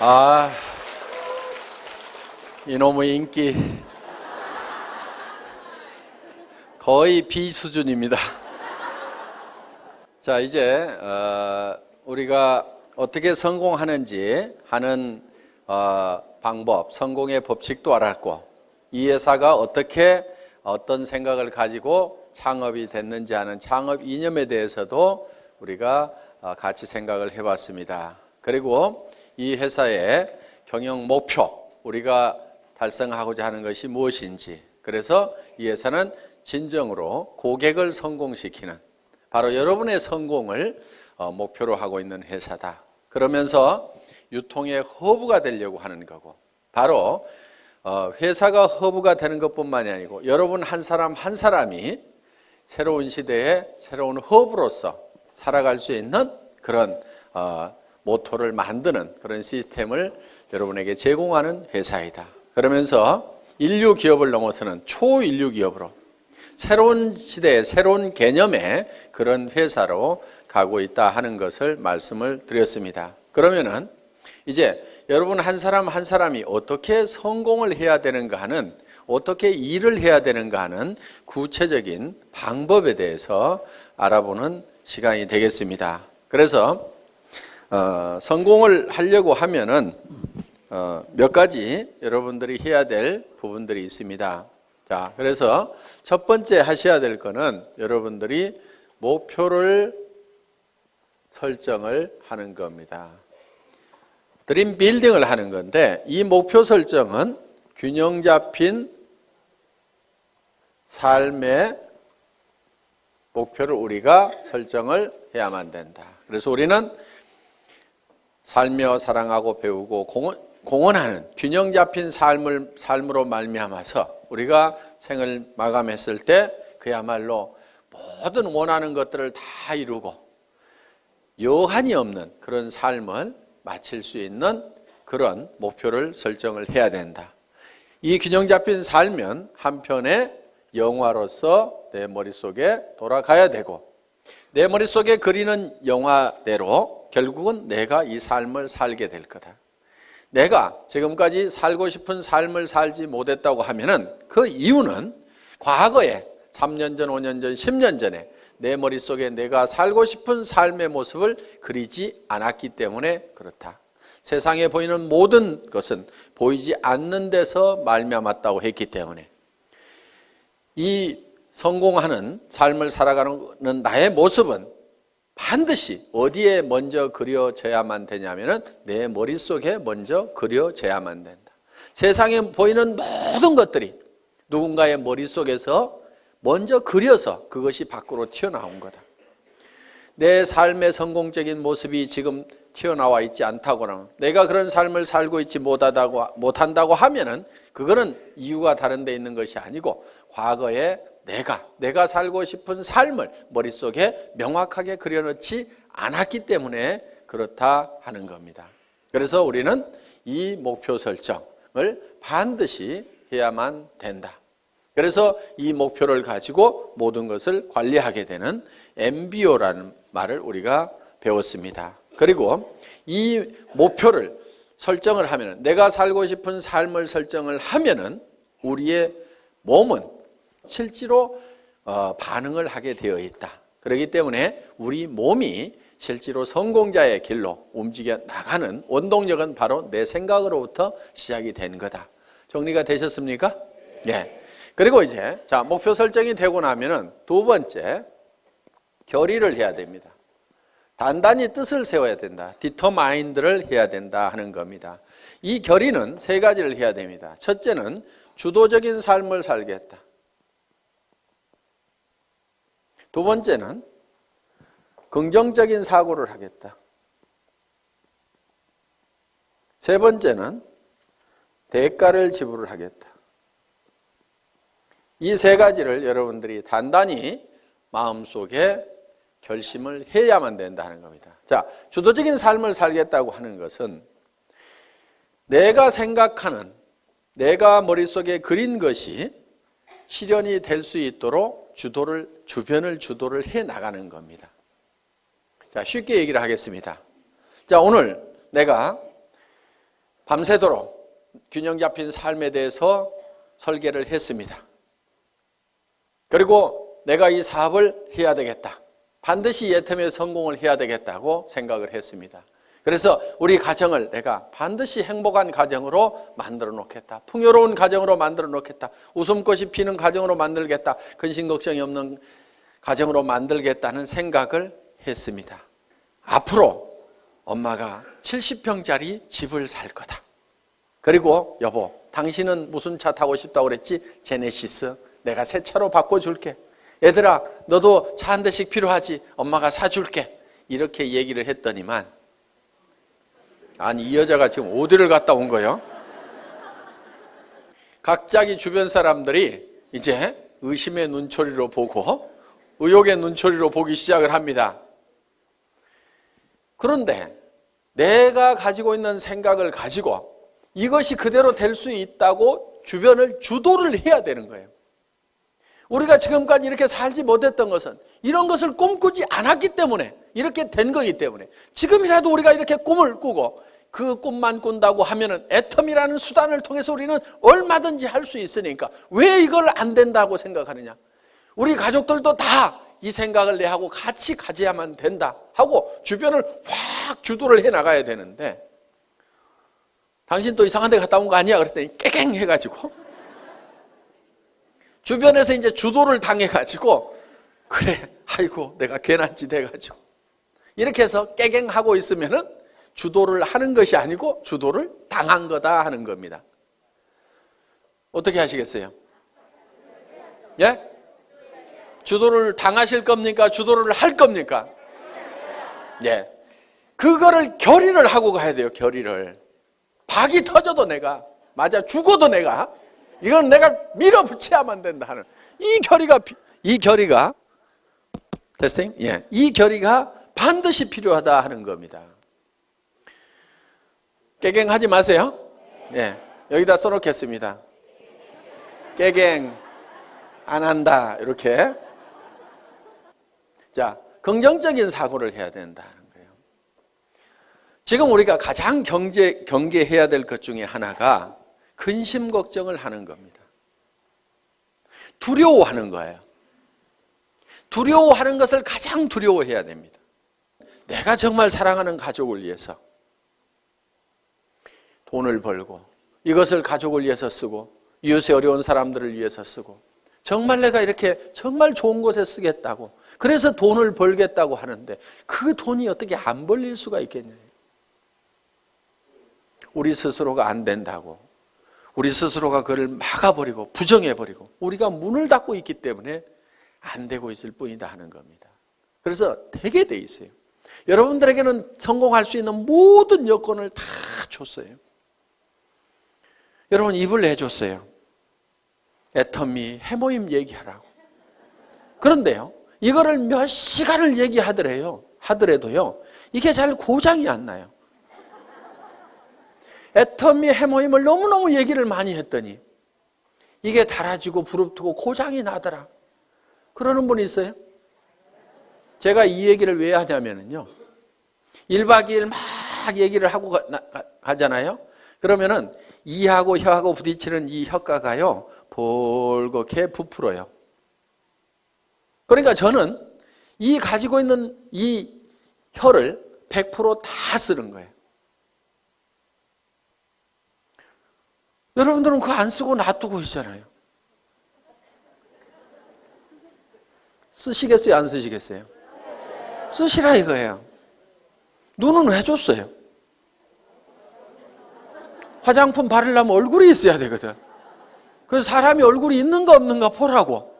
아, 이놈의 인기 거의 비수준입니다. 자, 이제 우리가 어떻게 성공하는지 하는 방법, 성공의 법칙도 알았고, 이 회사가 어떻게 어떤 생각을 가지고 창업이 됐는지 하는 창업 이념에 대해서도 우리가 같이 생각을 해봤습니다. 그리고 이 회사의 경영 목표, 우리가 달성하고자 하는 것이 무엇인지, 그래서 이 회사는 진정으로 고객을 성공시키는, 바로 여러분의 성공을 목표로 하고 있는 회사다. 그러면서 유통의 허브가 되려고 하는 거고, 바로 회사가 허브가 되는 것뿐만이 아니고 여러분 한 사람 한 사람이 새로운 시대에 새로운 허브로서 살아갈 수 있는 그런 모토를 만드는 그런 시스템을 여러분에게 제공하는 회사이다. 그러면서 인류 기업을 넘어서는 초인류 기업으로 새로운 시대의 새로운 개념의 그런 회사로 가고 있다 하는 것을 말씀을 드렸습니다. 그러면은 이제 여러분 한 사람 한 사람이 어떻게 성공을 해야 되는가 하는, 어떻게 일을 해야 되는가 하는 구체적인 방법에 대해서 알아보는 시간이 되겠습니다. 그래서 성공을 하려고 하면은 몇 가지 여러분들이 해야 될 부분들이 있습니다. 자, 그래서 첫 번째 하셔야 될 거는 여러분들이 목표를 설정을 하는 겁니다. 드림 빌딩을 하는 건데, 이 목표 설정은 균형 잡힌 삶의 목표를 우리가 설정을 해야만 된다. 그래서 우리는 살며 사랑하고 배우고 공헌하는 균형 잡힌 삶으로 말미암아서 우리가 생을 마감했을 때 그야말로 모든 원하는 것들을 다 이루고 여한이 없는 그런 삶을 마칠 수 있는 그런 목표를 설정을 해야 된다. 이 균형 잡힌 삶은 한편의 영화로서 내 머릿속에 돌아가야 되고, 내 머릿속에 그리는 영화대로 결국은 내가 이 삶을 살게 될 거다. 내가 지금까지 살고 싶은 삶을 살지 못했다고 하면은 그 이유는 과거에 3년 전, 5년 전, 10년 전에 내 머릿속에 내가 살고 싶은 삶의 모습을 그리지 않았기 때문에 그렇다. 세상에 보이는 모든 것은 보이지 않는 데서 말미암았다고 했기 때문에 이 성공하는 삶을 살아가는 나의 모습은 반드시 어디에 먼저 그려져야만 되냐면은 내 머릿속에 먼저 그려져야만 된다. 세상에 보이는 모든 것들이 누군가의 머릿속에서 먼저 그려서 그것이 밖으로 튀어나온 거다. 내 삶의 성공적인 모습이 지금 튀어나와 있지 않다거나 내가 그런 삶을 살고 있지 못한다고 하면은 그거는 이유가 다른 데 있는 것이 아니고 과거에 내가 살고 싶은 삶을 머릿속에 명확하게 그려놓지 않았기 때문에 그렇다 하는 겁니다. 그래서 우리는 이 목표 설정을 반드시 해야만 된다. 그래서 이 목표를 가지고 모든 것을 관리하게 되는 MBO라는 말을 우리가 배웠습니다. 그리고 이 목표를 설정을 하면, 내가 살고 싶은 삶을 설정을 하면은 우리의 몸은 실제로 반응을 하게 되어 있다. 그렇기 때문에 우리 몸이 실제로 성공자의 길로 움직여 나가는 원동력은 바로 내 생각으로부터 시작이 된 거다. 정리가 되셨습니까? 예. 그리고 이제 목표 설정이 되고 나면은 두 번째, 결의를 해야 됩니다. 단단히 뜻을 세워야 된다. 디터마인드를 해야 된다 하는 겁니다. 이 결의는 세 가지를 해야 됩니다. 첫째는 주도적인 삶을 살겠다. 두 번째는 긍정적인 사고를 하겠다. 세 번째는 대가를 지불을 하겠다. 이 세 가지를 여러분들이 단단히 마음속에 결심을 해야만 된다 하는 겁니다. 자, 주도적인 삶을 살겠다고 하는 것은 내가 생각하는, 내가 머릿속에 그린 것이 실현이 될 수 있도록 주변을 주도를 해 나가는 겁니다. 자, 쉽게 얘기를 하겠습니다. 자, 오늘 내가 밤새도록 균형 잡힌 삶에 대해서 설계를 했습니다. 그리고 내가 이 사업을 해야 되겠다. 반드시 예텀에 성공을 해야 되겠다고 생각을 했습니다. 그래서 우리 가정을 내가 반드시 행복한 가정으로 만들어 놓겠다. 풍요로운 가정으로 만들어 놓겠다. 웃음꽃이 피는 가정으로 만들겠다. 근심 걱정이 없는 가정으로 만들겠다는 생각을 했습니다. 앞으로 엄마가 70평짜리 집을 살 거다. 그리고 여보, 당신은 무슨 차 타고 싶다고 그랬지? 제네시스. 내가 새 차로 바꿔줄게. 얘들아, 너도 차 한 대씩 필요하지? 엄마가 사줄게. 이렇게 얘기를 했더니만, 아니 이 여자가 지금 어디를 갔다 온 거예요? 갑자기 주변 사람들이 이제 의심의 눈초리로 보고 의혹의 눈초리로 보기 시작을 합니다. 그런데 내가 가지고 있는 생각을 가지고 이것이 그대로 될 수 있다고 주변을 주도를 해야 되는 거예요. 우리가 지금까지 이렇게 살지 못했던 것은 이런 것을 꿈꾸지 않았기 때문에 이렇게 된 거기 때문에 지금이라도 우리가 이렇게 꿈을 꾸고 그 꿈만 꾼다고 하면은 애텀이라는 수단을 통해서 우리는 얼마든지 할 수 있으니까 왜 이걸 안 된다고 생각하느냐? 우리 가족들도 다 이 생각을 내하고 같이 가져야만 된다 하고 주변을 확 주도를 해 나가야 되는데 당신 또 이상한 데 갔다 온 거 아니야? 그랬더니 깨갱 해가지고 주변에서 이제 주도를 당해가지고 그래 아이고 내가 괜한 짓 해가지고 이렇게 해서 깨갱하고 있으면은 주도를 하는 것이 아니고 주도를 당한 거다 하는 겁니다. 어떻게 하시겠어요? 예? 주도를 당하실 겁니까? 주도를 할 겁니까? 예. 그거를 결의를 하고 가야 돼요. 결의를. 박이 터져도 내가 맞아 죽어도 내가 이건 내가 밀어붙여야만 된다 하는 이 결의가 됐어요? 예. 이 결의가 반드시 필요하다 하는 겁니다. 깨갱하지 마세요. 예. 여기다 써놓겠습니다. 깨갱 안 한다 이렇게. 자, 긍정적인 사고를 해야 된다는 거예요. 지금 우리가 가장 경계해야 될 것 중에 하나가 근심 걱정을 하는 겁니다. 두려워하는 거예요. 두려워하는 것을 가장 두려워해야 됩니다. 내가 정말 사랑하는 가족을 위해서 돈을 벌고 이것을 가족을 위해서 쓰고 이웃의 어려운 사람들을 위해서 쓰고 정말 내가 이렇게 정말 좋은 곳에 쓰겠다고 그래서 돈을 벌겠다고 하는데 그 돈이 어떻게 안 벌릴 수가 있겠냐. 우리 스스로가 안 된다고 우리 스스로가 그를 막아버리고 부정해버리고 우리가 문을 닫고 있기 때문에 안 되고 있을 뿐이다 하는 겁니다. 그래서 되게 돼 있어요. 여러분들에게는 성공할 수 있는 모든 여건을 다 줬어요. 여러분 입을 내줬어요. 애터미 해모임 얘기하라고. 그런데요. 이거를 몇 시간을 하더라도요. 이게 잘 고장이 안 나요. 애터미 해모임을 너무너무 얘기를 많이 했더니 이게 달아지고 부릅뜨고 고장이 나더라. 그러는 분이 있어요? 제가 이 얘기를 왜 하냐면요. 1박 2일 막 얘기를 하고 가잖아요. 그러면은 이하고 혀하고 부딪히는 이 혀가가요. 볼겋게 부풀어요. 그러니까 저는 이 가지고 있는 이 혀를 100% 다 쓰는 거예요. 여러분들은 그거 안 쓰고 놔두고 있잖아요. 쓰시겠어요? 안 쓰시겠어요? 쓰시라 이거예요. 눈은 왜 줬어요? 화장품 바르려면 얼굴이 있어야 되거든. 그래서 사람이 얼굴이 있는가 없는가 보라고.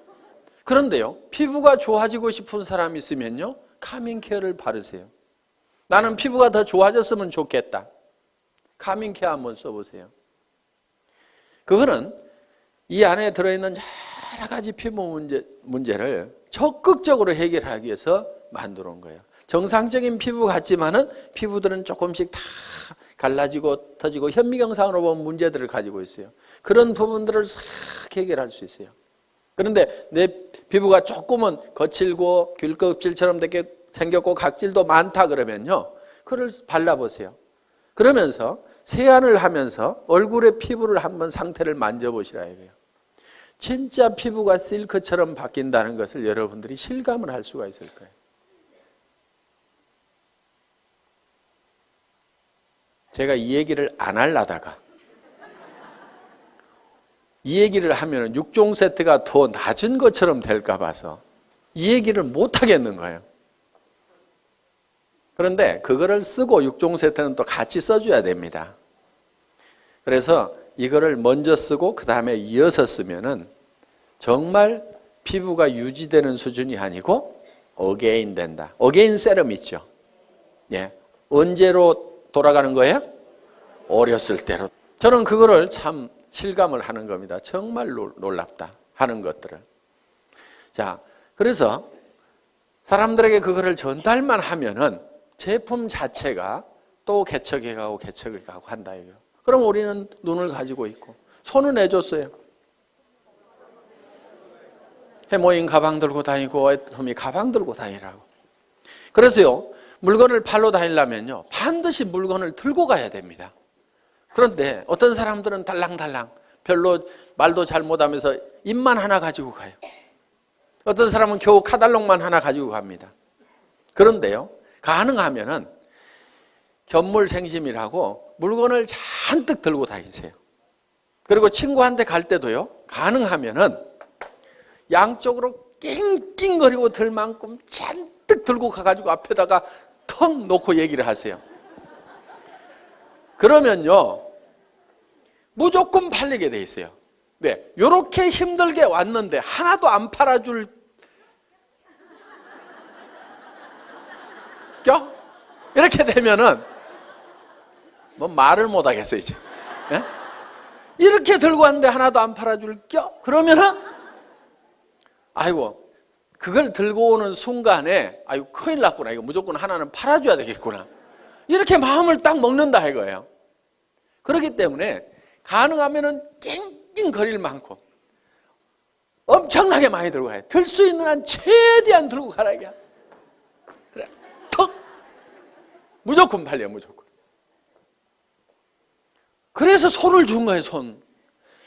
그런데요, 피부가 좋아지고 싶은 사람이 있으면요, 카밍케어를 바르세요. 나는 피부가 더 좋아졌으면 좋겠다. 카밍케어 한번 써보세요. 그거는 이 안에 들어있는 여러 가지 피부 문제를 적극적으로 해결하기 위해서 만들어 온 거예요. 정상적인 피부 같지만은 피부들은 조금씩 다 갈라지고 터지고 현미경상으로 보면 문제들을 가지고 있어요. 그런 부분들을 싹 해결할 수 있어요. 그런데 내 피부가 조금은 거칠고 귤껍질처럼 생겼고 각질도 많다 그러면요. 그걸 발라보세요. 그러면서 세안을 하면서 얼굴의 피부를 한번 상태를 만져보시라 이거예요. 진짜 피부가 실크처럼 바뀐다는 것을 여러분들이 실감을 할 수가 있을 거예요. 제가 이 얘기를 안 하려다가 이 얘기를 하면 6종 세트가 더 낮은 것처럼 될까 봐서 이 얘기를 못 하겠는 거예요. 그런데 그거를 쓰고 6종 세트는 또 같이 써줘야 됩니다. 그래서 이거를 먼저 쓰고 그 다음에 이어서 쓰면은 정말 피부가 유지되는 수준이 아니고 어게인 된다. 어게인 세럼 있죠. 예. 언제로 돌아가는 거예요? 어렸을 때로. 저는 그거를 참 실감을 하는 겁니다. 정말 놀랍다 하는 것들을. 자, 그래서 사람들에게 그거를 전달만 하면은 제품 자체가 또 개척해 가고 개척해 가고 한다 이거예요. 그럼 우리는 눈을 가지고 있고 손은 해줬어요. 해모인 가방 들고 다니고 애터미 가방 들고 다니라고. 그래서요, 물건을 팔러 다니려면요 반드시 물건을 들고 가야 됩니다. 그런데 어떤 사람들은 달랑달랑 별로 말도 잘 못하면서 입만 하나 가지고 가요. 어떤 사람은 겨우 카달록만 하나 가지고 갑니다. 그런데요, 가능하면은 견물생심이라고 물건을 잔뜩 들고 다니세요. 그리고 친구한테 갈 때도요, 가능하면은 양쪽으로 낑낑거리고 들 만큼 잔뜩 들고 가가지고 앞에다가 턱 놓고 얘기를 하세요. 그러면요, 무조건 팔리게 돼 있어요. 왜? 이렇게 힘들게 왔는데 하나도 안 팔아줄 껴? 이렇게 되면은 뭐 말을 못 하겠어요, 이제. 예? 이렇게 들고 왔는데 하나도 안 팔아줄 껴? 그러면은 아이고, 그걸 들고 오는 순간에 아이고 큰일 났구나. 이거 무조건 하나는 팔아줘야 되겠구나. 이렇게 마음을 딱 먹는다 이거예요. 그렇기 때문에 가능하면은 낑낑거릴 만큼 엄청나게 많이 들고 가요. 들 수 있는 한 최대한 들고 가라 이게. 그래, 턱 무조건 팔려, 무조건. 그래서 손을 준 거예요, 손.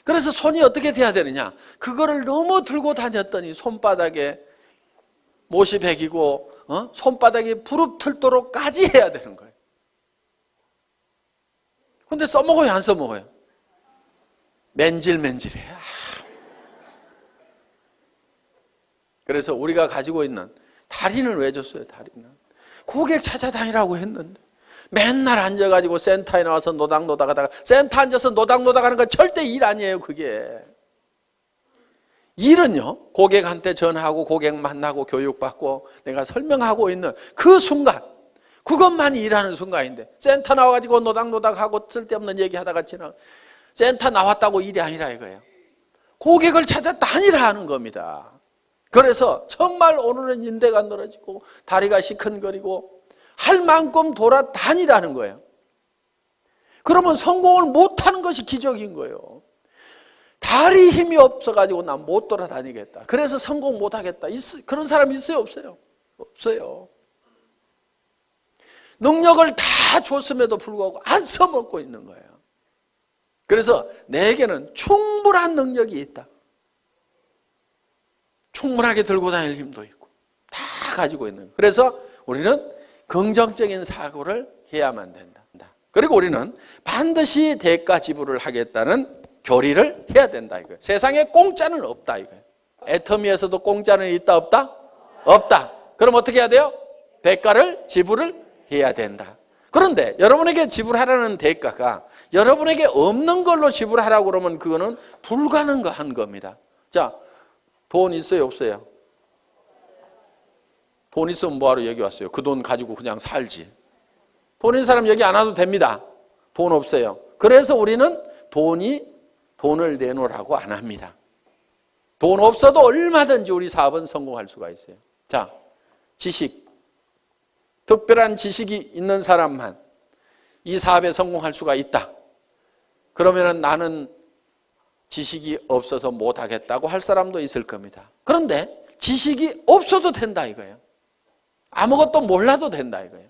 그래서 손이 어떻게 돼야 되느냐? 그거를 너무 들고 다녔더니 손바닥에 못이 베기고 손바닥이 부릅틀도록까지 해야 되는 거예요. 근데 써먹어요, 안 써먹어요? 맨질맨질해. 그래서 우리가 가지고 있는 다리는 왜 줬어요? 다리는 고객 찾아다니라고 했는데 맨날 앉아가지고 센터에 나와서 노닥노닥 하다가, 센터 앉아서 노닥노닥 하는 건 절대 일 아니에요. 그게 일은요, 고객한테 전화하고 고객 만나고 교육받고 내가 설명하고 있는 그 순간, 그것만이 일하는 순간인데 센터 나와가지고 노닥노닥하고 쓸데없는 얘기하다가 지나 센터 나왔다고 일이 아니라 이거예요. 고객을 찾아 다니라 하는 겁니다. 그래서 정말 오늘은 인대가 늘어지고 다리가 시큰거리고 할 만큼 돌아다니라는 거예요. 그러면 성공을 못하는 것이 기적인 거예요. 다리 힘이 없어가지고 난 못 돌아다니겠다, 그래서 성공 못하겠다, 그런 사람 있어요? 없어요? 없어요. 능력을 다 줬음에도 불구하고 안 써먹고 있는 거예요. 그래서 내게는 충분한 능력이 있다. 충분하게 들고 다닐 힘도 있고 다 가지고 있는 거예요. 그래서 우리는 긍정적인 사고를 해야만 된다. 그리고 우리는 반드시 대가 지불을 하겠다는 교리를 해야 된다 이거예요. 세상에 공짜는 없다 이거예요. 애터미에서도 공짜는 있다 없다? 없다. 그럼 어떻게 해야 돼요? 대가를 지불을 해야 된다. 그런데 여러분에게 지불하라는 대가가 여러분에게 없는 걸로 지불하라고 그러면 그거는 불가능한 겁니다. 자, 돈 있어요, 없어요? 돈 있으면 뭐하러 여기 왔어요? 그 돈 가지고 그냥 살지. 돈 있는 사람 여기 안 와도 됩니다. 돈 없어요. 그래서 우리는 돈을 내놓으라고 안 합니다. 돈 없어도 얼마든지 우리 사업은 성공할 수가 있어요. 자, 지식. 특별한 지식이 있는 사람만 이 사업에 성공할 수가 있다. 그러면 나는 지식이 없어서 못하겠다고 할 사람도 있을 겁니다. 그런데 지식이 없어도 된다 이거예요. 아무것도 몰라도 된다 이거예요.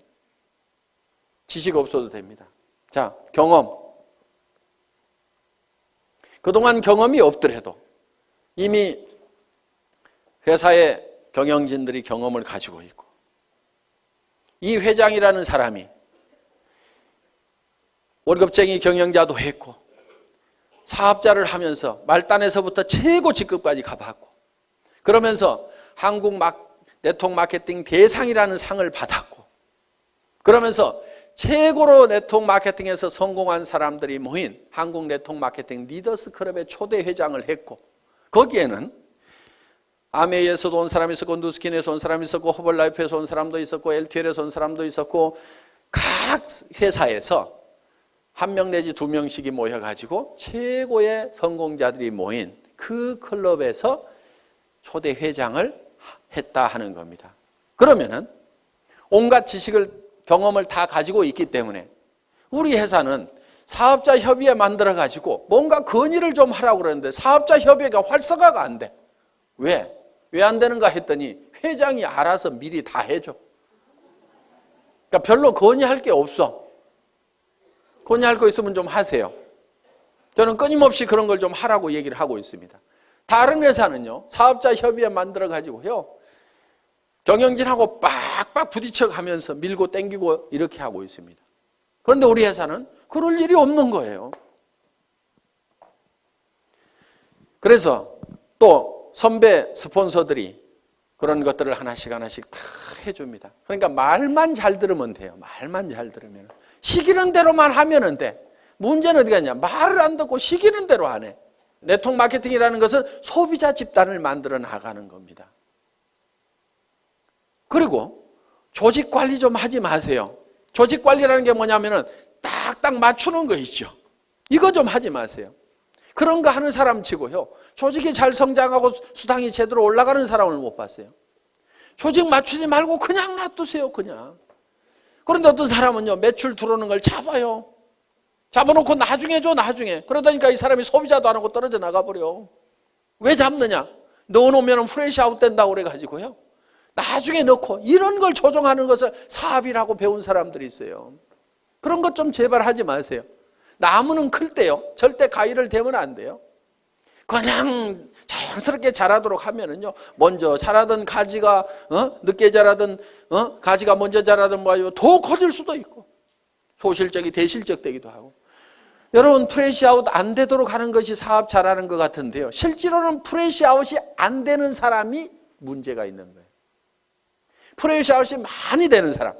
지식 없어도 됩니다. 자, 경험. 그동안 경험이 없더라도 이미 회사의 경영진들이 경험을 가지고 있고, 이 회장이라는 사람이 월급쟁이 경영자도 했고 사업자를 하면서 말단에서부터 최고 직급까지 가봤고, 그러면서 한국 네트워크 마케팅 대상이라는 상을 받았고, 그러면서 최고로 네트워크 마케팅에서 성공한 사람들이 모인 한국 네트워크 마케팅 리더스 클럽의 초대 회장을 했고, 거기에는 아메이에서도 온 사람이 있었고, 누스킨에서 온 사람이 있었고, 허벌라이프에서 온 사람도 있었고, LTL에서 온 사람도 있었고, 각 회사에서 한 명 내지 두 명씩이 모여가지고 최고의 성공자들이 모인 그 클럽에서 초대 회장을 했다 하는 겁니다. 그러면은 온갖 지식을, 경험을 다 가지고 있기 때문에 우리 회사는 사업자 협의회 만들어가지고 뭔가 건의를 좀 하라고 그러는데 사업자 협의회가 활성화가 안 돼. 왜? 왜 안 되는가 했더니 회장이 알아서 미리 다 해줘. 그러니까 별로 건의할 게 없어. 건의할 거 있으면 좀 하세요. 저는 끊임없이 그런 걸 좀 하라고 얘기를 하고 있습니다. 다른 회사는요, 사업자 협의회 만들어가지고요, 경영진하고 빡빡 부딪혀 가면서 밀고 땡기고 이렇게 하고 있습니다. 그런데 우리 회사는 그럴 일이 없는 거예요. 그래서 또 선배 스폰서들이 그런 것들을 하나씩 다 해줍니다. 그러니까 말만 잘 들으면 돼요. 말만 잘 들으면. 시키는 대로만 하면 돼. 문제는 어디가 있냐? 말을 안 듣고 시키는 대로 안 해. 네트워크 마케팅이라는 것은 소비자 집단을 만들어 나가는 겁니다. 그리고 조직 관리 좀 하지 마세요. 조직 관리라는 게 뭐냐면은 딱딱 맞추는 거 있죠. 이거 좀 하지 마세요. 그런 거 하는 사람 치고요, 조직이 잘 성장하고 수당이 제대로 올라가는 사람을 못 봤어요. 조직 맞추지 말고 그냥 놔두세요. 그냥. 그런데 어떤 사람은요, 매출 들어오는 걸 잡아요. 잡아놓고 나중에 줘, 나중에. 그러다니까 이 사람이 소비자도 안 하고 떨어져 나가버려. 왜 잡느냐? 넣어놓으면 프레시 아웃 된다고 그래가지고요, 나중에 넣고, 이런 걸 조정하는 것을 사업이라고 배운 사람들이 있어요. 그런 것 좀 제발 하지 마세요. 나무는 클 때요, 절대 가위를 대면 안 돼요. 그냥 자연스럽게 자라도록 하면은요, 먼저 자라던 가지가 늦게 자라던 가지가 먼저 자라던 뭐요, 더 커질 수도 있고, 소실적이 대실적 되기도 하고. 여러분, 프레시 아웃 안 되도록 하는 것이 사업 잘하는 것 같은데요, 실제로는 프레시 아웃이 안 되는 사람이 문제가 있는 거예요. 프레시 아웃이 많이 되는 사람,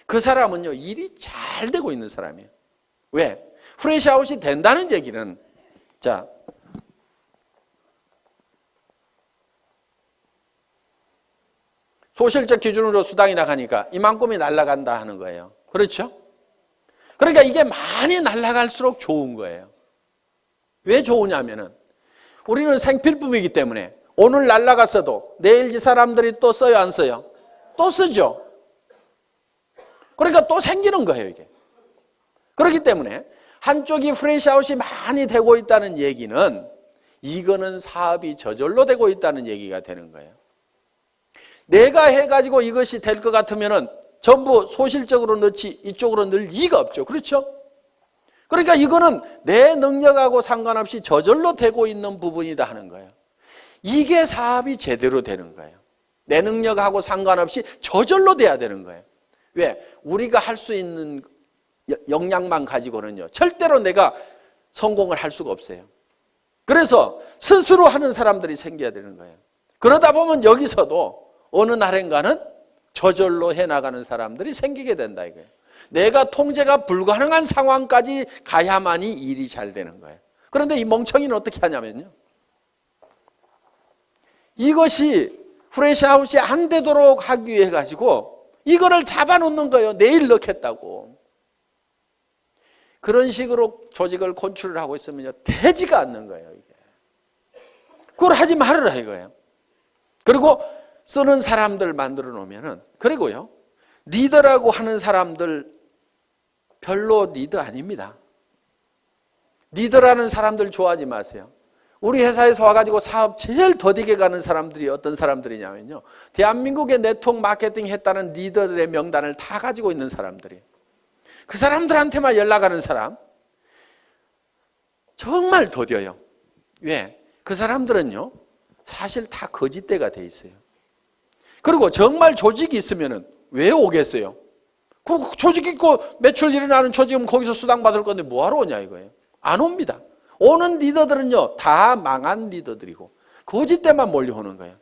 그 사람은요, 일이 잘 되고 있는 사람이에요. 왜? 프레시 아웃이 된다는 얘기는, 자, 소실적 기준으로 수당이 나가니까 이만큼이 날아간다 하는 거예요. 그렇죠? 그러니까 이게 많이 날아갈수록 좋은 거예요. 왜 좋으냐면은 우리는 생필품이기 때문에 오늘 날아갔어도 내일 이 사람들이 또 써요, 안 써요? 또 쓰죠. 그러니까 또 생기는 거예요, 이게. 그렇기 때문에 한쪽이 프레시 아웃이 많이 되고 있다는 얘기는, 이거는 사업이 저절로 되고 있다는 얘기가 되는 거예요. 내가 해가지고 이것이 될 것 같으면은 전부 소실적으로 넣지 이쪽으로 넣을 이유가 없죠. 그렇죠? 그러니까 이거는 내 능력하고 상관없이 저절로 되고 있는 부분이다 하는 거예요. 이게 사업이 제대로 되는 거예요. 내 능력하고 상관없이 저절로 돼야 되는 거예요. 왜? 우리가 할 수 있는 역량만 가지고는요, 절대로 내가 성공을 할 수가 없어요. 그래서 스스로 하는 사람들이 생겨야 되는 거예요. 그러다 보면 여기서도 어느 날인가는 저절로 해나가는 사람들이 생기게 된다 이거예요. 내가 통제가 불가능한 상황까지 가야만이 일이 잘 되는 거예요. 그런데 이 멍청이는 어떻게 하냐면요, 이것이 프레시 아웃이 안 되도록 하기 위해 가지고 이거를 잡아놓는 거예요. 내일 넣겠다고. 그런 식으로 조직을 컨트롤을 하고 있으면요, 되지가 않는 거예요, 이게. 그걸 하지 말으라 이거예요. 그리고 쓰는 사람들 만들어 놓으면은, 그리고요, 리더라고 하는 사람들 별로 리더 아닙니다. 리더라는 사람들 좋아하지 마세요. 우리 회사에서 와가지고 사업 제일 더디게 가는 사람들이 어떤 사람들이냐면요, 대한민국의 네트워크 마케팅 했다는 리더들의 명단을 다 가지고 있는 사람들이에요. 그 사람들한테만 연락하는 사람 정말 더뎌요. 왜? 그 사람들은요, 사실 다 거짓대가 돼 있어요. 그리고 정말 조직이 있으면은 왜 오겠어요? 그 조직 있고 매출 일어나는 조직은 거기서 수당 받을 건데 뭐하러 오냐 이거예요. 안 옵니다. 오는 리더들은요, 다 망한 리더들이고 거짓대만 몰려오는 거예요.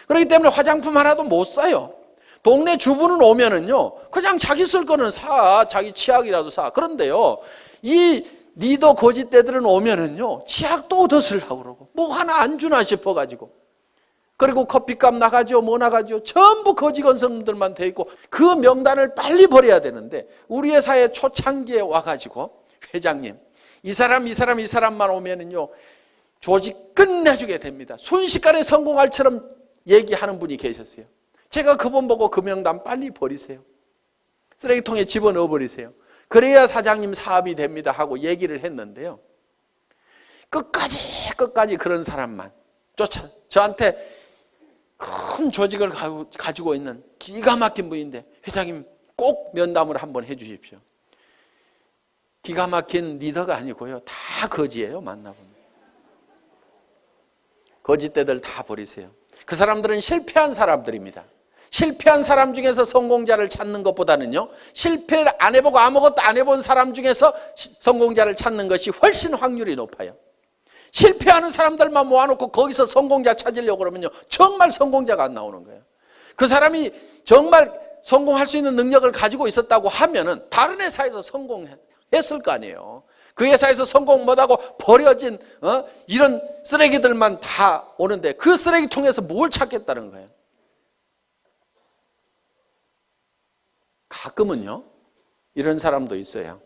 그렇기 때문에 화장품 하나도 못 사요. 동네 주부는 오면은요, 그냥 자기 쓸 거는 사, 자기 치약이라도 사. 그런데요, 이 리더 거짓대들은 오면은요, 치약도 얻어 쓰려고 그러고 뭐 하나 안 주나 싶어가지고, 그리고 커피값 나가죠, 뭐 나가죠, 전부 거지 건성들만 돼 있고 그 명단을 빨리 버려야 되는데, 우리 회사에 초창기에 와가지고 회장님, 이 사람만 오면은요 조직 끝내주게 됩니다. 순식간에 성공할처럼 얘기하는 분이 계셨어요. 제가 그분 보고 그 명단 빨리 버리세요. 쓰레기통에 집어넣어 버리세요. 그래야 사장님 사업이 됩니다 하고 얘기를 했는데요, 끝까지 그런 사람만 저한테 큰 조직을 가지고 있는 기가 막힌 분인데, 회장님 꼭 면담을 한번 해 주십시오. 기가 막힌 리더가 아니고요, 다 거지예요. 만나보면 거짓대들 다 버리세요. 그 사람들은 실패한 사람들입니다. 실패한 사람 중에서 성공자를 찾는 것보다는요, 실패를 안 해보고 아무것도 안 해본 사람 중에서 성공자를 찾는 것이 훨씬 확률이 높아요. 실패하는 사람들만 모아놓고 거기서 성공자 찾으려고 그러면요, 정말 성공자가 안 나오는 거예요. 그 사람이 정말 성공할 수 있는 능력을 가지고 있었다고 하면은 다른 회사에서 성공했을 거 아니에요. 그 회사에서 성공 못하고 버려진 이런 쓰레기들만 다 오는데 그 쓰레기통에서 뭘 찾겠다는 거예요. 가끔은요, 이런 사람도 있어요.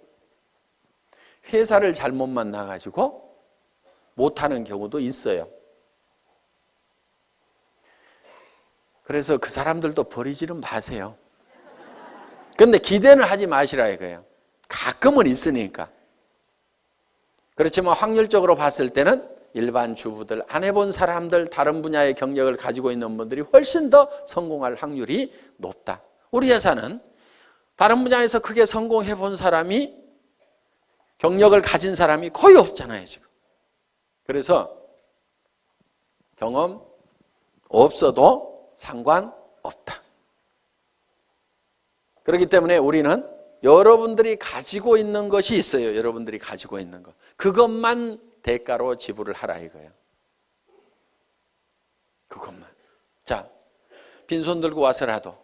회사를 잘못 만나가지고 못하는 경우도 있어요. 그래서 그 사람들도 버리지는 마세요. 그런데 기대는 하지 마시라 이거예요. 가끔은 있으니까. 그렇지만 확률적으로 봤을 때는 일반 주부들, 안 해본 사람들, 다른 분야의 경력을 가지고 있는 분들이 훨씬 더 성공할 확률이 높다. 우리 회사는 다른 분야에서 크게 성공해 본 사람이, 경력을 가진 사람이 거의 없잖아요 지금. 그래서 경험 없어도 상관없다. 그렇기 때문에 우리는 여러분들이 가지고 있는 것이 있어요. 여러분들이 가지고 있는 것, 그것만 대가로 지불을 하라 이거예요. 그것만. 자, 빈손 들고 와서라도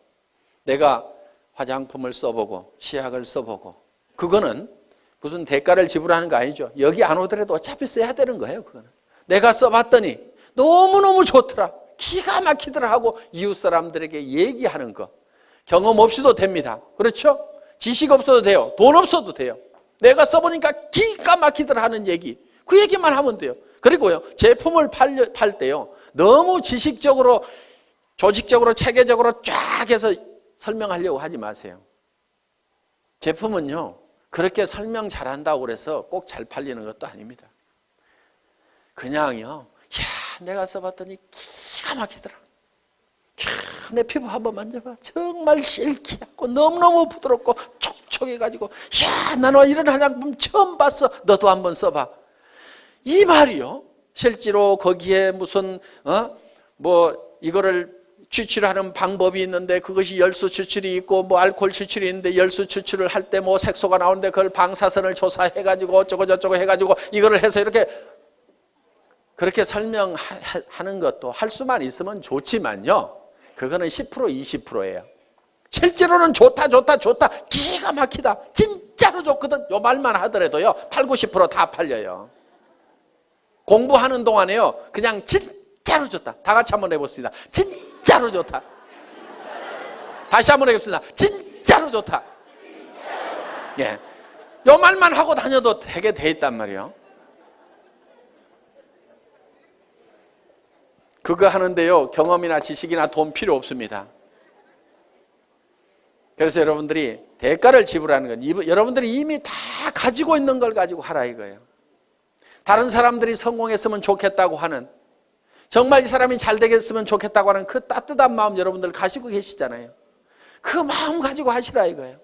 내가 화장품을 써보고 치약을 써보고, 그거는 무슨 대가를 지불하는 거 아니죠. 여기 안 오더라도 어차피 써야 되는 거예요. 그거는 내가 써봤더니 너무너무 좋더라, 기가 막히더라 하고 이웃 사람들에게 얘기하는 거. 경험 없이도 됩니다. 그렇죠? 지식 없어도 돼요. 돈 없어도 돼요. 내가 써보니까 기가 막히더라 하는 얘기, 그 얘기만 하면 돼요. 그리고요, 제품을 팔 때요, 너무 지식적으로 조직적으로 체계적으로 쫙 해서 설명하려고 하지 마세요. 제품은요, 그렇게 설명 잘한다고 그래서 꼭 잘 팔리는 것도 아닙니다. 그냥요, 야, 내가 써봤더니 기가 막히더라, 내 피부 한번 만져봐, 정말 실키하고 너무너무 부드럽고 촉촉해가지고, 야, 나는 이런 화장품 처음 봤어, 너도 한번 써봐. 이 말이요, 실제로 거기에 무슨 뭐 이거를 추출하는 방법이 있는데, 그것이 열수 추출이 있고 뭐 알코올 추출이 있는데, 열수 추출을 할 때 뭐 색소가 나오는데 그걸 방사선을 조사해가지고 어쩌고 저쩌고 해가지고 이거를 해서 이렇게, 그렇게 설명하는 것도 할 수만 있으면 좋지만요, 그거는 10% 20%예요. 실제로는 좋다 기가 막히다, 진짜로 좋거든, 요 말만 하더라도요 80, 90% 다 팔려요. 공부하는 동안에요, 그냥 진짜로 좋다, 다 같이 한번 해봅시다. 진짜로 좋다. 다시 한번 해봅시다. 진짜로 좋다. 예, 요 말만 하고 다녀도 되게 돼 있단 말이에요. 그거 하는데요, 경험이나 지식이나 돈 필요 없습니다. 그래서 여러분들이 대가를 지불하는 건 여러분들이 이미 다 가지고 있는 걸 가지고 하라 이거예요. 다른 사람들이 성공했으면 좋겠다고 하는, 정말 이 사람이 잘 되겠으면 좋겠다고 하는 그 따뜻한 마음 여러분들 가지고 계시잖아요. 그 마음 가지고 하시라 이거예요.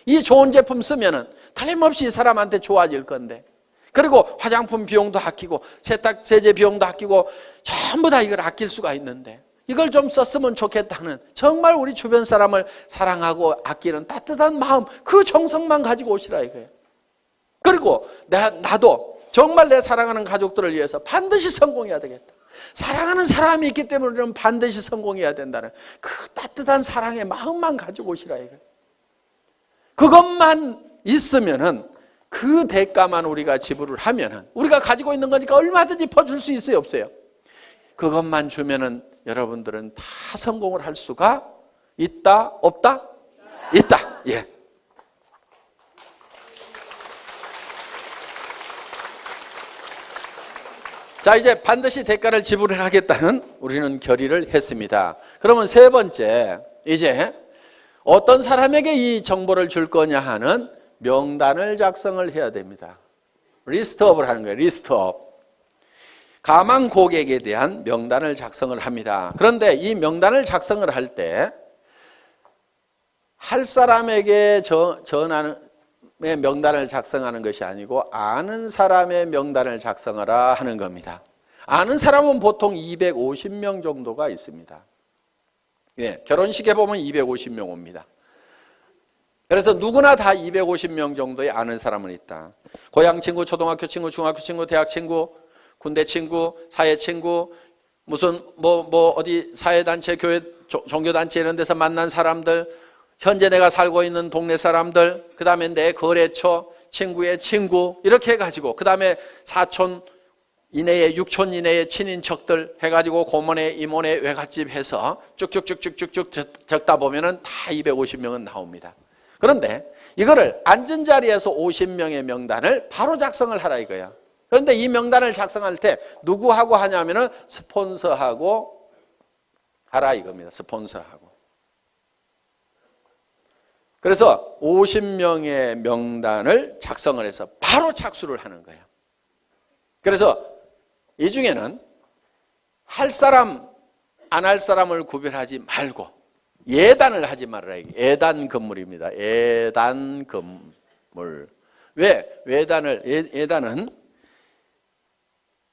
이 좋은 제품 쓰면은 틀림없이 이 사람한테 좋아질 건데, 그리고 화장품 비용도 아끼고 세탁세제 비용도 아끼고 전부 다 이걸 아낄 수가 있는데 이걸 좀 썼으면 좋겠다는 정말 우리 주변 사람을 사랑하고 아끼는 따뜻한 마음, 그 정성만 가지고 오시라 이거예요. 그리고 나도 정말 내 사랑하는 가족들을 위해서 반드시 성공해야 되겠다. 사랑하는 사람이 있기 때문에 우리는 반드시 성공해야 된다는 그 따뜻한 사랑의 마음만 가지고 오시라 이거예요. 그것만 있으면은 그 대가만 우리가 지불을 하면은 우리가 가지고 있는 거니까 얼마든지 퍼줄 수 있어요, 없어요? 그것만 주면은 여러분들은 다 성공을 할 수가 있다, 없다? 있다. 예. 자, 이제 반드시 대가를 지불하겠다는 우리는 결의를 했습니다. 그러면 세 번째, 이제 어떤 사람에게 이 정보를 줄 거냐 하는 명단을 작성을 해야 됩니다. 리스트업을 하는 거예요. 리스트업. 가망 고객에 대한 명단을 작성을 합니다. 그런데 이 명단을 작성을 할 때 할 사람에게 전하는 명단을 작성하는 것이 아니고 아는 사람의 명단을 작성하라 하는 겁니다. 아는 사람은 보통 250명 정도가 있습니다. 예, 결혼식에 보면 250명 옵니다. 그래서 누구나 다 250명 정도의 아는 사람은 있다. 고향 친구, 초등학교 친구, 중학교 친구, 대학 친구, 군대 친구, 사회 친구, 무슨 어디 사회단체, 교회, 종교단체 이런 데서 만난 사람들, 현재 내가 살고 있는 동네 사람들, 그 다음에 내 거래처, 친구의 친구, 이렇게 해가지고, 그 다음에 사촌 이내에, 육촌 이내의 친인척들 해가지고 고모네, 이모네, 외갓집 해서 쭉쭉쭉쭉쭉 적다 보면은 다 250명은 나옵니다. 그런데 이거를 앉은 자리에서 50명의 명단을 바로 작성을 하라 이거야. 그런데 이 명단을 작성할 때 누구하고 하냐면은 스폰서하고 하라 이겁니다. 스폰서하고. 그래서 50명의 명단을 작성을 해서 바로 착수를 하는 거예요. 그래서 이 중에는 할 사람, 안 할 사람을 구별하지 말고 예단을 하지 말아라. 예단 건물입니다. 예단 건물. 왜? 예단은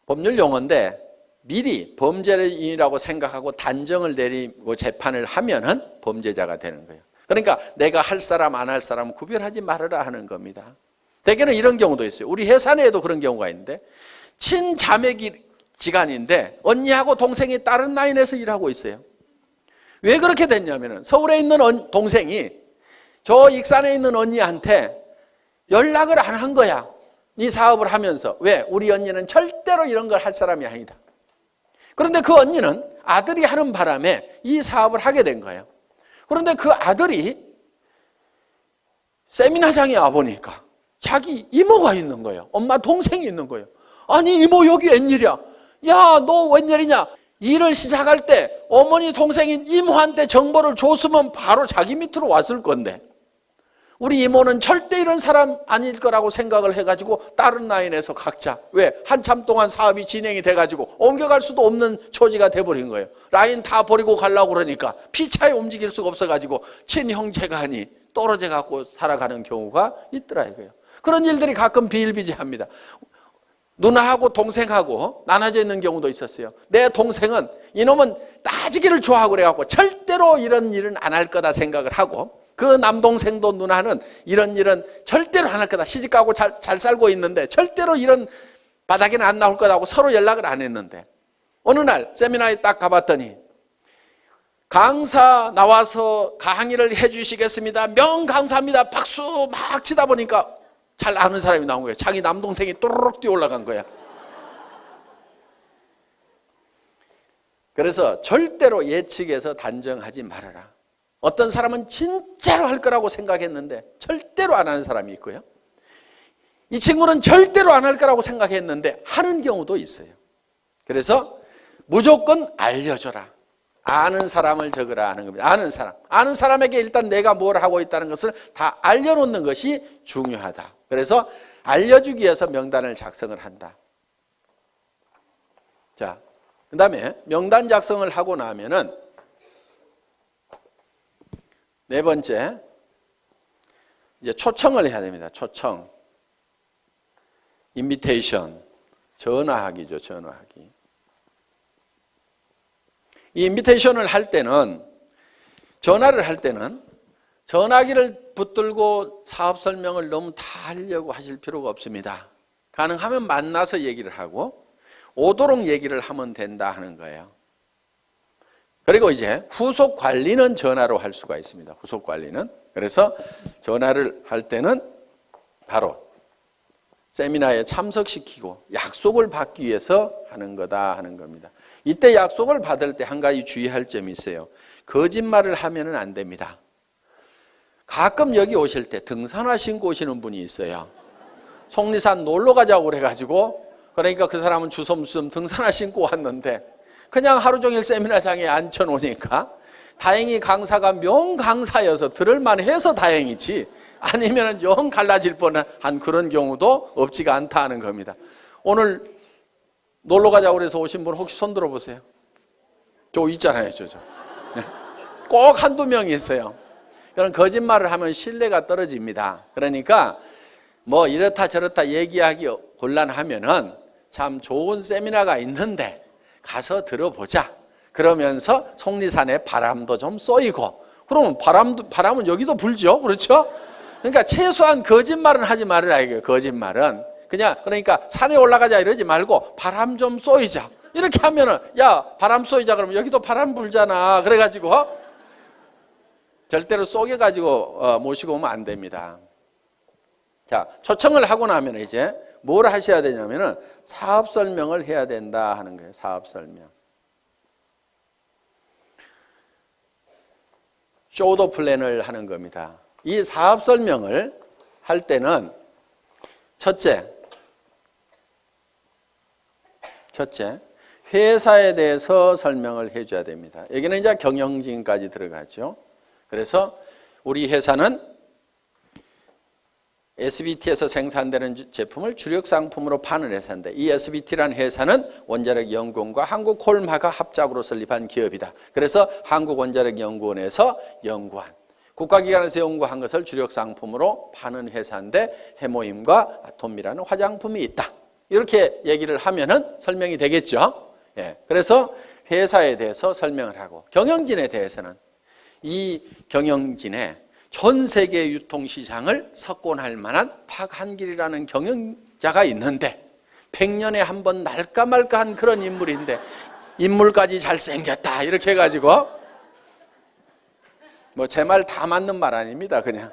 법률 용어인데 미리 범죄인이라고 생각하고 단정을 내리고 재판을 하면은 범죄자가 되는 거예요. 그러니까 내가 할 사람 안 할 사람 구별하지 말아라 하는 겁니다. 대개는 이런 경우도 있어요. 우리 회사 내에도 그런 경우가 있는데 친자매지간인데 언니하고 동생이 다른 라인에서 일하고 있어요. 왜 그렇게 됐냐면은 서울에 있는 동생이 저 익산에 있는 언니한테 연락을 안 한 거야. 이 사업을 하면서. 왜? 우리 언니는 절대로 이런 걸 할 사람이 아니다. 그런데 그 언니는 아들이 하는 바람에 이 사업을 하게 된 거예요. 그런데 그 아들이 세미나장에 와보니까 자기 이모가 있는 거예요. 엄마 동생이 있는 거예요. 아니 이모 여기 웬일이야? 야 너 웬일이냐? 일을 시작할 때 어머니 동생인 이모한테 정보를 줬으면 바로 자기 밑으로 왔을 건데 우리 이모는 절대 이런 사람 아닐 거라고 생각을 해가지고 다른 라인에서 각자 왜? 한참 동안 사업이 진행이 돼가지고 옮겨갈 수도 없는 처지가 돼버린 거예요. 라인 다 버리고 가려고 그러니까 피차에 움직일 수가 없어가지고 친형제간이 떨어져 갖고 살아가는 경우가 있더라 이거예요. 그런 일들이 가끔 비일비재합니다. 누나하고 동생하고 나눠져 있는 경우도 있었어요. 내 동생은 이놈은 따지기를 좋아하고 그래갖고 절대로 이런 일은 안 할 거다 생각을 하고 그 남동생도 누나는 이런 일은 절대로 안 할 거다. 시집가고 잘 살고 있는데 절대로 이런 바닥에는 안 나올 거다고 서로 연락을 안 했는데 어느 날 세미나에 딱 가봤더니 강사 나와서 강의를 해주시겠습니다. 명강사입니다. 박수 막 치다 보니까 잘 아는 사람이 나온 거예요. 자기 남동생이 또르륵 뛰어 올라간 거야. 그래서 절대로 예측해서 단정하지 말아라. 어떤 사람은 진짜로 할 거라고 생각했는데 절대로 안 하는 사람이 있고요. 이 친구는 절대로 안 할 거라고 생각했는데 하는 경우도 있어요. 그래서 무조건 알려줘라. 아는 사람을 적으라 하는 겁니다. 아는 사람에게 일단 내가 뭘 하고 있다는 것을 다 알려놓는 것이 중요하다. 그래서 알려주기 위해서 명단을 작성을 한다. 자, 그 다음에 명단 작성을 하고 나면은 네 번째, 이제 초청을 해야 됩니다. 초청. 인비테이션, 전화하기죠. 전화하기. 이 인비테이션을 할 때는, 전화를 할 때는 전화기를 붙들고 사업 설명을 너무 다 하려고 하실 필요가 없습니다. 가능하면 만나서 얘기를 하고 오도록 얘기를 하면 된다 하는 거예요. 그리고 이제 후속 관리는 전화로 할 수가 있습니다. 후속 관리는. 그래서 전화를 할 때는 바로 세미나에 참석시키고 약속을 받기 위해서 하는 거다 하는 겁니다. 이때 약속을 받을 때 한 가지 주의할 점이 있어요. 거짓말을 하면은 안 됩니다. 가끔 여기 오실 때 등산화 신고 오시는 분이 있어요. 속리산 놀러 가자고 그래가지고, 그러니까 그 사람은 주섬주섬 등산화 신고 왔는데 그냥 하루 종일 세미나장에 앉혀놓으니까 다행히 강사가 명강사여서 들을만 해서 다행이지, 아니면 영 갈라질 뻔한 그런 경우도 없지가 않다 하는 겁니다. 오늘 놀러 가자고 그래서 오신 분 혹시 손 들어보세요. 저 있잖아요. 저. 네. 꼭 한두 명이 있어요. 그런 거짓말을 하면 신뢰가 떨어집니다. 그러니까 뭐 이렇다 저렇다 얘기하기 곤란하면은 참 좋은 세미나가 있는데 가서 들어보자. 그러면서 속리산에 바람도 좀 쏘이고, 그러면 바람은 여기도 불죠. 그렇죠? 그러니까 최소한 거짓말은 하지 말으라 이거예요. 거짓말은 그냥, 그러니까 산에 올라가자 이러지 말고 바람 좀 쏘이자 이렇게 하면은, 야 바람 쏘이자 그러면 여기도 바람 불잖아. 그래가지고 절대로 쏘개가지고 모시고 오면 안 됩니다. 자, 초청을 하고 나면 이제 뭘 하셔야 되냐면은 사업 설명을 해야 된다 하는 거예요. 사업 설명. 쇼도 플랜을 하는 겁니다. 이 사업 설명을 할 때는 첫째, 회사에 대해서 설명을 해줘야 됩니다. 여기는 이제 경영진까지 들어가죠. 그래서 우리 회사는 SBT에서 생산되는 제품을 주력 상품으로 파는 회사인데, 이 SBT라는 회사는 원자력연구원과 한국콜마가 합작으로 설립한 기업이다. 그래서 한국원자력연구원에서 연구한, 국가기관에서 연구한 것을 주력 상품으로 파는 회사인데 해모임과 아톰이라는 화장품이 있다. 이렇게 얘기를 하면은 설명이 되겠죠. 예. 그래서 회사에 대해서 설명을 하고, 경영진에 대해서는 이 경영진의 전 세계 유통시장을 석권할 만한 박한길이라는 경영자가 있는데 100년에 한 번 날까 말까한 그런 인물인데 인물까지 잘생겼다 이렇게 해가지고, 뭐 제 말 다 맞는 말 아닙니다. 그냥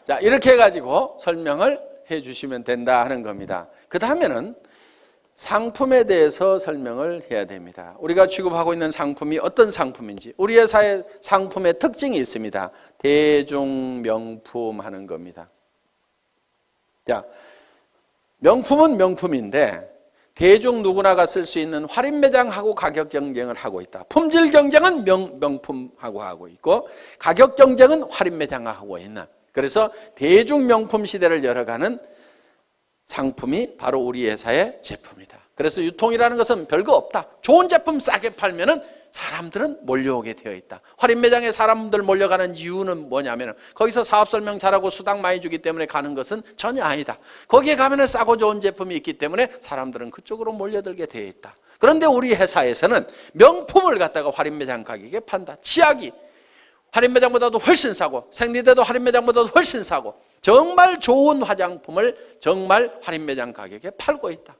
자 이렇게 해가지고 설명을 해주시면 된다 하는 겁니다. 그 다음에는 상품에 대해서 설명을 해야 됩니다. 우리가 취급하고 있는 상품이 어떤 상품인지, 우리 회사의 상품의 특징이 있습니다. 대중명품 하는 겁니다. 자, 명품은 명품인데 대중 누구나가 쓸 수 있는 할인매장하고 가격 경쟁을 하고 있다. 품질 경쟁은 명품하고 하고 있고, 가격 경쟁은 할인매장하고 있는, 그래서 대중명품 시대를 열어가는 상품이 바로 우리 회사의 제품이다. 그래서 유통이라는 것은 별거 없다. 좋은 제품 싸게 팔면은 사람들은 몰려오게 되어 있다. 할인 매장에 사람들 몰려가는 이유는 뭐냐면 거기서 사업 설명 잘하고 수당 많이 주기 때문에 가는 것은 전혀 아니다. 거기에 가면은 싸고 좋은 제품이 있기 때문에 사람들은 그쪽으로 몰려들게 되어 있다. 그런데 우리 회사에서는 명품을 갖다가 할인 매장 가격에 판다. 치약이 할인 매장보다도 훨씬 싸고, 생리대도 할인 매장보다도 훨씬 싸고, 정말 좋은 화장품을 정말 할인 매장 가격에 팔고 있다.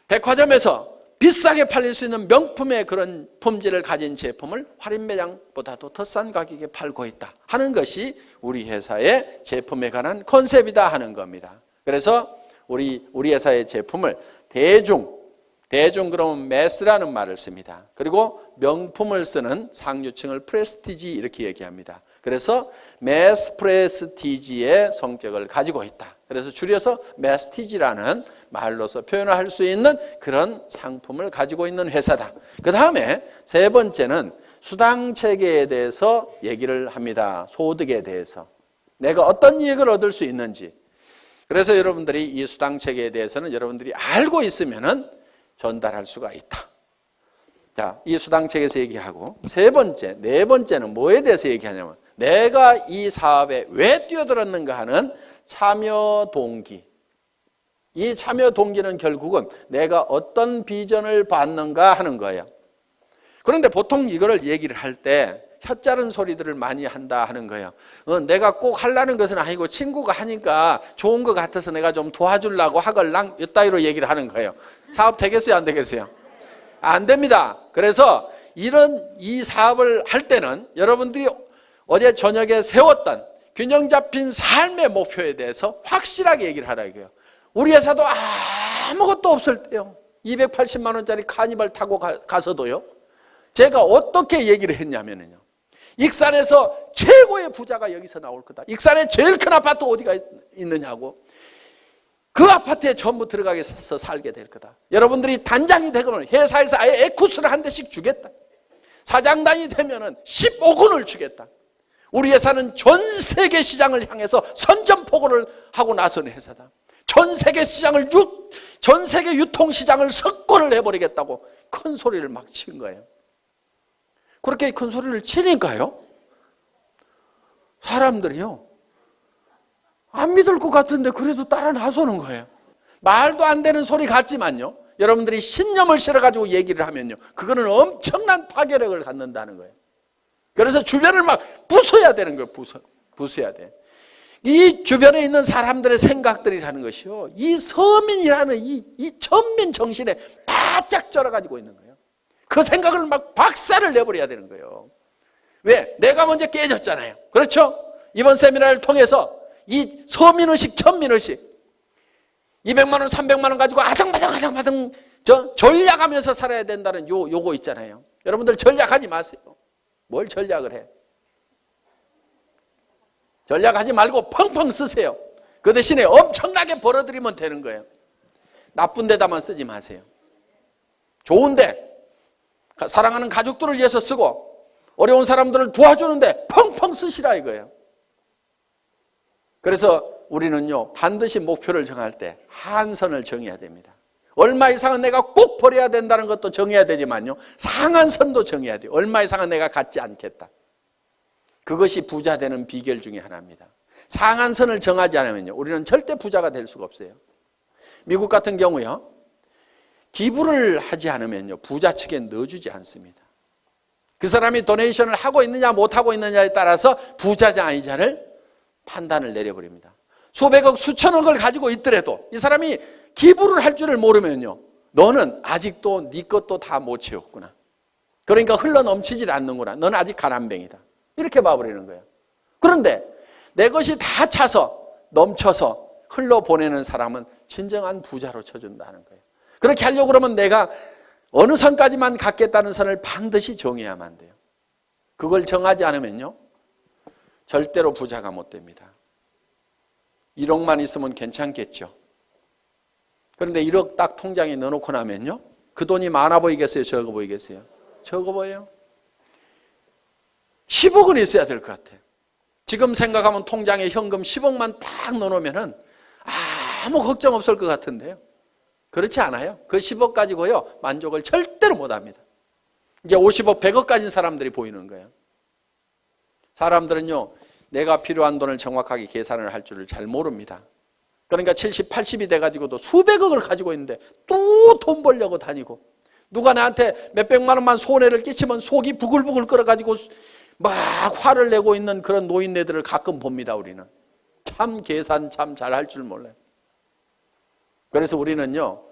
백화점에서 비싸게 팔릴 수 있는 명품의 그런 품질을 가진 제품을 할인 매장보다도 더 싼 가격에 팔고 있다 하는 것이 우리 회사의 제품에 관한 컨셉이다 하는 겁니다. 그래서 우리 회사의 제품을 대중 그러면 매스라는 말을 씁니다. 그리고 명품을 쓰는 상류층을 프레스티지 이렇게 얘기합니다. 그래서 매스 프레스티지의 성격을 가지고 있다. 그래서 줄여서 매스티지라는 말로서 표현할 수 있는 그런 상품을 가지고 있는 회사다. 그 다음에 세 번째는 수당 체계에 대해서 얘기를 합니다. 소득에 대해서 내가 어떤 이익을 얻을 수 있는지. 그래서 여러분들이 이 수당 체계에 대해서는 여러분들이 알고 있으면은 전달할 수가 있다. 자, 이 수당 체계에서 얘기하고, 네 번째는 뭐에 대해서 얘기하냐면 내가 이 사업에 왜 뛰어들었는가 하는 참여 동기. 이 참여 동기는 결국은 내가 어떤 비전을 받는가 하는 거예요. 그런데 보통 이거를 얘기를 할 때 혀짜른 소리들을 많이 한다 하는 거예요. 내가 꼭 하려는 것은 아니고 친구가 하니까 좋은 것 같아서 내가 좀 도와주려고 하걸랑 이따위로 얘기를 하는 거예요. 사업 되겠어요, 안 되겠어요? 안 됩니다. 그래서 이 사업을 할 때는 여러분들이 어제 저녁에 세웠던 균형 잡힌 삶의 목표에 대해서 확실하게 얘기를 하라 이거예요. 우리 회사도 아무것도 없을 때요, 280만 원짜리 카니발 타고 가서도요, 제가 어떻게 얘기를 했냐면요, 익산에서 최고의 부자가 여기서 나올 거다. 익산에 제일 큰 아파트 어디가 있느냐고. 그 아파트에 전부 들어가서 살게 될 거다. 여러분들이 단장이 되거나 회사에서 아예 에쿠스를 한 대씩 주겠다. 사장단이 되면은 15군을 주겠다. 우리 회사는 전 세계 시장을 향해서 선전포고를 하고 나서는 회사다. 전 세계 시장을 전 세계 유통 시장을 석권을 해버리겠다고 큰 소리를 막 치는 거예요. 그렇게 큰 소리를 치니까요, 사람들이요, 안 믿을 것 같은데 그래도 따라 나서는 거예요. 말도 안 되는 소리 같지만요, 여러분들이 신념을 실어가지고 얘기를 하면요, 그거는 엄청난 파괴력을 갖는다는 거예요. 그래서 주변을 막 부숴야 되는 거예요. 부숴야 돼. 이 주변에 있는 사람들의 생각들이라는 것이요, 이 서민이라는 이 천민 정신에 바짝 쩔어가지고 있는 거예요. 그 생각을 막 박살을 내버려야 되는 거예요. 왜? 내가 먼저 깨졌잖아요. 그렇죠? 이번 세미나를 통해서 이 서민의식, 천민의식, 200만 원, 300만 원 가지고 아등바등 전략하면서 살아야 된다는 요거 있잖아요. 여러분들 전략하지 마세요. 뭘 전략을 해? 전략하지 말고 펑펑 쓰세요. 그 대신에 엄청나게 벌어들이면 되는 거예요. 나쁜 데다만 쓰지 마세요. 좋은데, 사랑하는 가족들을 위해서 쓰고 어려운 사람들을 도와주는데 펑펑 쓰시라 이거예요. 그래서 우리는요, 반드시 목표를 정할 때 한선을 정해야 됩니다. 얼마 이상은 내가 꼭 버려야 된다는 것도 정해야 되지만요, 상한선도 정해야 돼요. 얼마 이상은 내가 갖지 않겠다. 그것이 부자 되는 비결 중에 하나입니다. 상한선을 정하지 않으면요, 우리는 절대 부자가 될 수가 없어요. 미국 같은 경우요, 기부를 하지 않으면요, 부자 측에 넣어주지 않습니다. 그 사람이 도네이션을 하고 있느냐 못하고 있느냐에 따라서 부자냐 아니냐를 판단을 내려버립니다. 수백억 수천억을 가지고 있더라도 이 사람이 기부를 할 줄을 모르면요, 너는 아직도 네 것도 다 못 채웠구나. 그러니까 흘러넘치질 않는구나. 너는 아직 가난뱅이다. 이렇게 봐버리는 거예요. 그런데 내 것이 다 차서 넘쳐서 흘러보내는 사람은 진정한 부자로 쳐준다는 거예요. 그렇게 하려고 그러면 내가 어느 선까지만 갖겠다는 선을 반드시 정해야만 돼요. 그걸 정하지 않으면요, 절대로 부자가 못 됩니다. 1억만 있으면 괜찮겠죠. 그런데 1억 딱 통장에 넣어놓고 나면요, 그 돈이 많아 보이겠어요? 적어 보이겠어요? 적어 보여요. 10억은 있어야 될 것 같아요. 지금 생각하면 통장에 현금 10억만 딱 넣어놓으면 아무 걱정 없을 것 같은데요. 그렇지 않아요. 그 10억 가지고요, 만족을 절대로 못합니다. 이제 50억, 100억 가진 사람들이 보이는 거예요. 사람들은요, 내가 필요한 돈을 정확하게 계산을 할 줄을 잘 모릅니다. 그러니까 70, 80이 돼가지고도 수백억을 가지고 있는데 또 돈 벌려고 다니고, 누가 나한테 몇백만 원만 손해를 끼치면 속이 부글부글 끓어가지고 막 화를 내고 있는 그런 노인네들을 가끔 봅니다. 우리는 참 계산 참 잘할 줄 몰라요. 그래서 우리는요,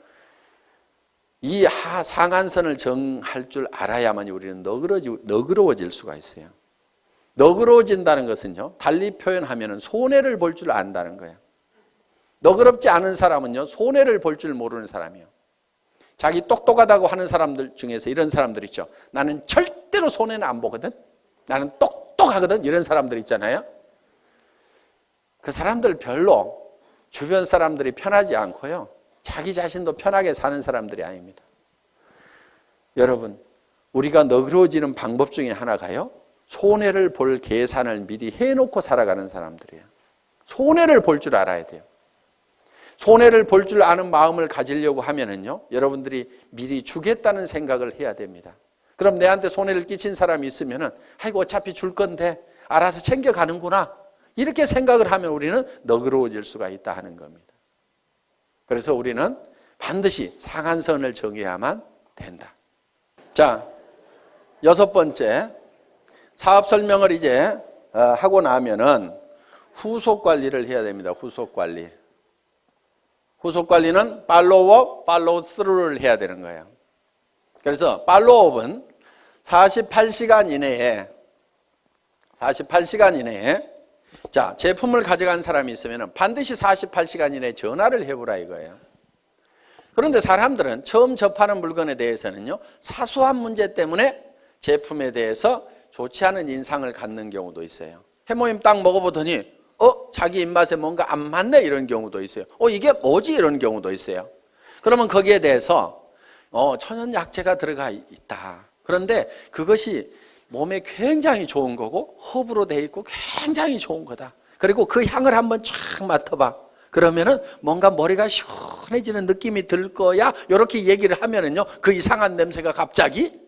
이 상한선을 정할 줄 알아야만 우리는 너그러워질 수가 있어요. 너그러워진다는 것은요, 달리 표현하면 손해를 볼 줄 안다는 거예요. 너그럽지 않은 사람은요, 손해를 볼 줄 모르는 사람이에요. 자기 똑똑하다고 하는 사람들 중에서 이런 사람들 있죠. 나는 절대로 손해는 안 보거든, 나는 똑똑하거든, 이런 사람들 있잖아요. 그 사람들 별로 주변 사람들이 편하지 않고요, 자기 자신도 편하게 사는 사람들이 아닙니다. 여러분, 우리가 너그러워지는 방법 중에 하나가요, 손해를 볼 계산을 미리 해놓고 살아가는 사람들이에요. 손해를 볼 줄 알아야 돼요. 손해를 볼 줄 아는 마음을 가지려고 하면은요, 여러분들이 미리 주겠다는 생각을 해야 됩니다. 그럼 내한테 손해를 끼친 사람이 있으면은, 아이고 어차피 줄 건데 알아서 챙겨가는구나, 이렇게 생각을 하면 우리는 너그러워질 수가 있다 하는 겁니다. 그래서 우리는 반드시 상한선을 정해야만 된다. 자, 6번째, 사업 설명을 이제 하고 나면은 후속 관리를 해야 됩니다. 후속 관리. 후속 관리는 팔로우업, 팔로우 스루를 해야 되는 거예요. 그래서 팔로우업은 48시간 이내에 자, 제품을 가져간 사람이 있으면 반드시 48시간 이내에 전화를 해보라 이거예요. 그런데 사람들은 처음 접하는 물건에 대해서는요, 사소한 문제 때문에 제품에 대해서 좋지 않은 인상을 갖는 경우도 있어요. 해모임 딱 먹어보더니 자기 입맛에 뭔가 안 맞네 이런 경우도 있어요. 이게 뭐지 이런 경우도 있어요. 그러면 거기에 대해서 천연약재가 들어가 있다. 그런데 그것이 몸에 굉장히 좋은 거고 허브로 돼 있고 굉장히 좋은 거다. 그리고 그 향을 한번 쫙 맡아봐. 그러면은 뭔가 머리가 시원해지는 느낌이 들 거야. 이렇게 얘기를 하면은요, 그 이상한 냄새가 갑자기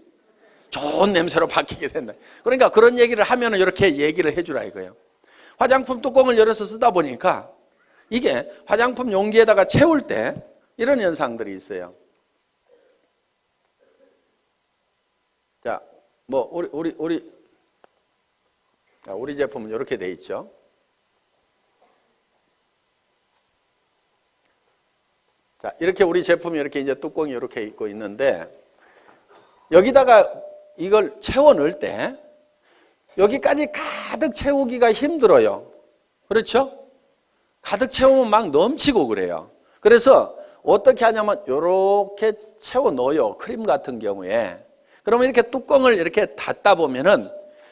좋은 냄새로 바뀌게 된다. 그러니까 그런 얘기를 하면은 이렇게 얘기를 해주라 이거예요. 화장품 뚜껑을 열어서 쓰다 보니까 이게 화장품 용기에다가 채울 때 이런 현상들이 있어요. 자, 뭐 우리 제품은 이렇게 돼 있죠. 자, 이렇게 우리 제품이 이렇게 이제 뚜껑이 이렇게 있고 있는데 여기다가 이걸 채워 넣을 때 여기까지 가득 채우기가 힘들어요. 그렇죠? 가득 채우면 막 넘치고 그래요. 그래서 어떻게 하냐면 이렇게 채워 넣어요. 크림 같은 경우에. 그러면 이렇게 뚜껑을 이렇게 닫다 보면은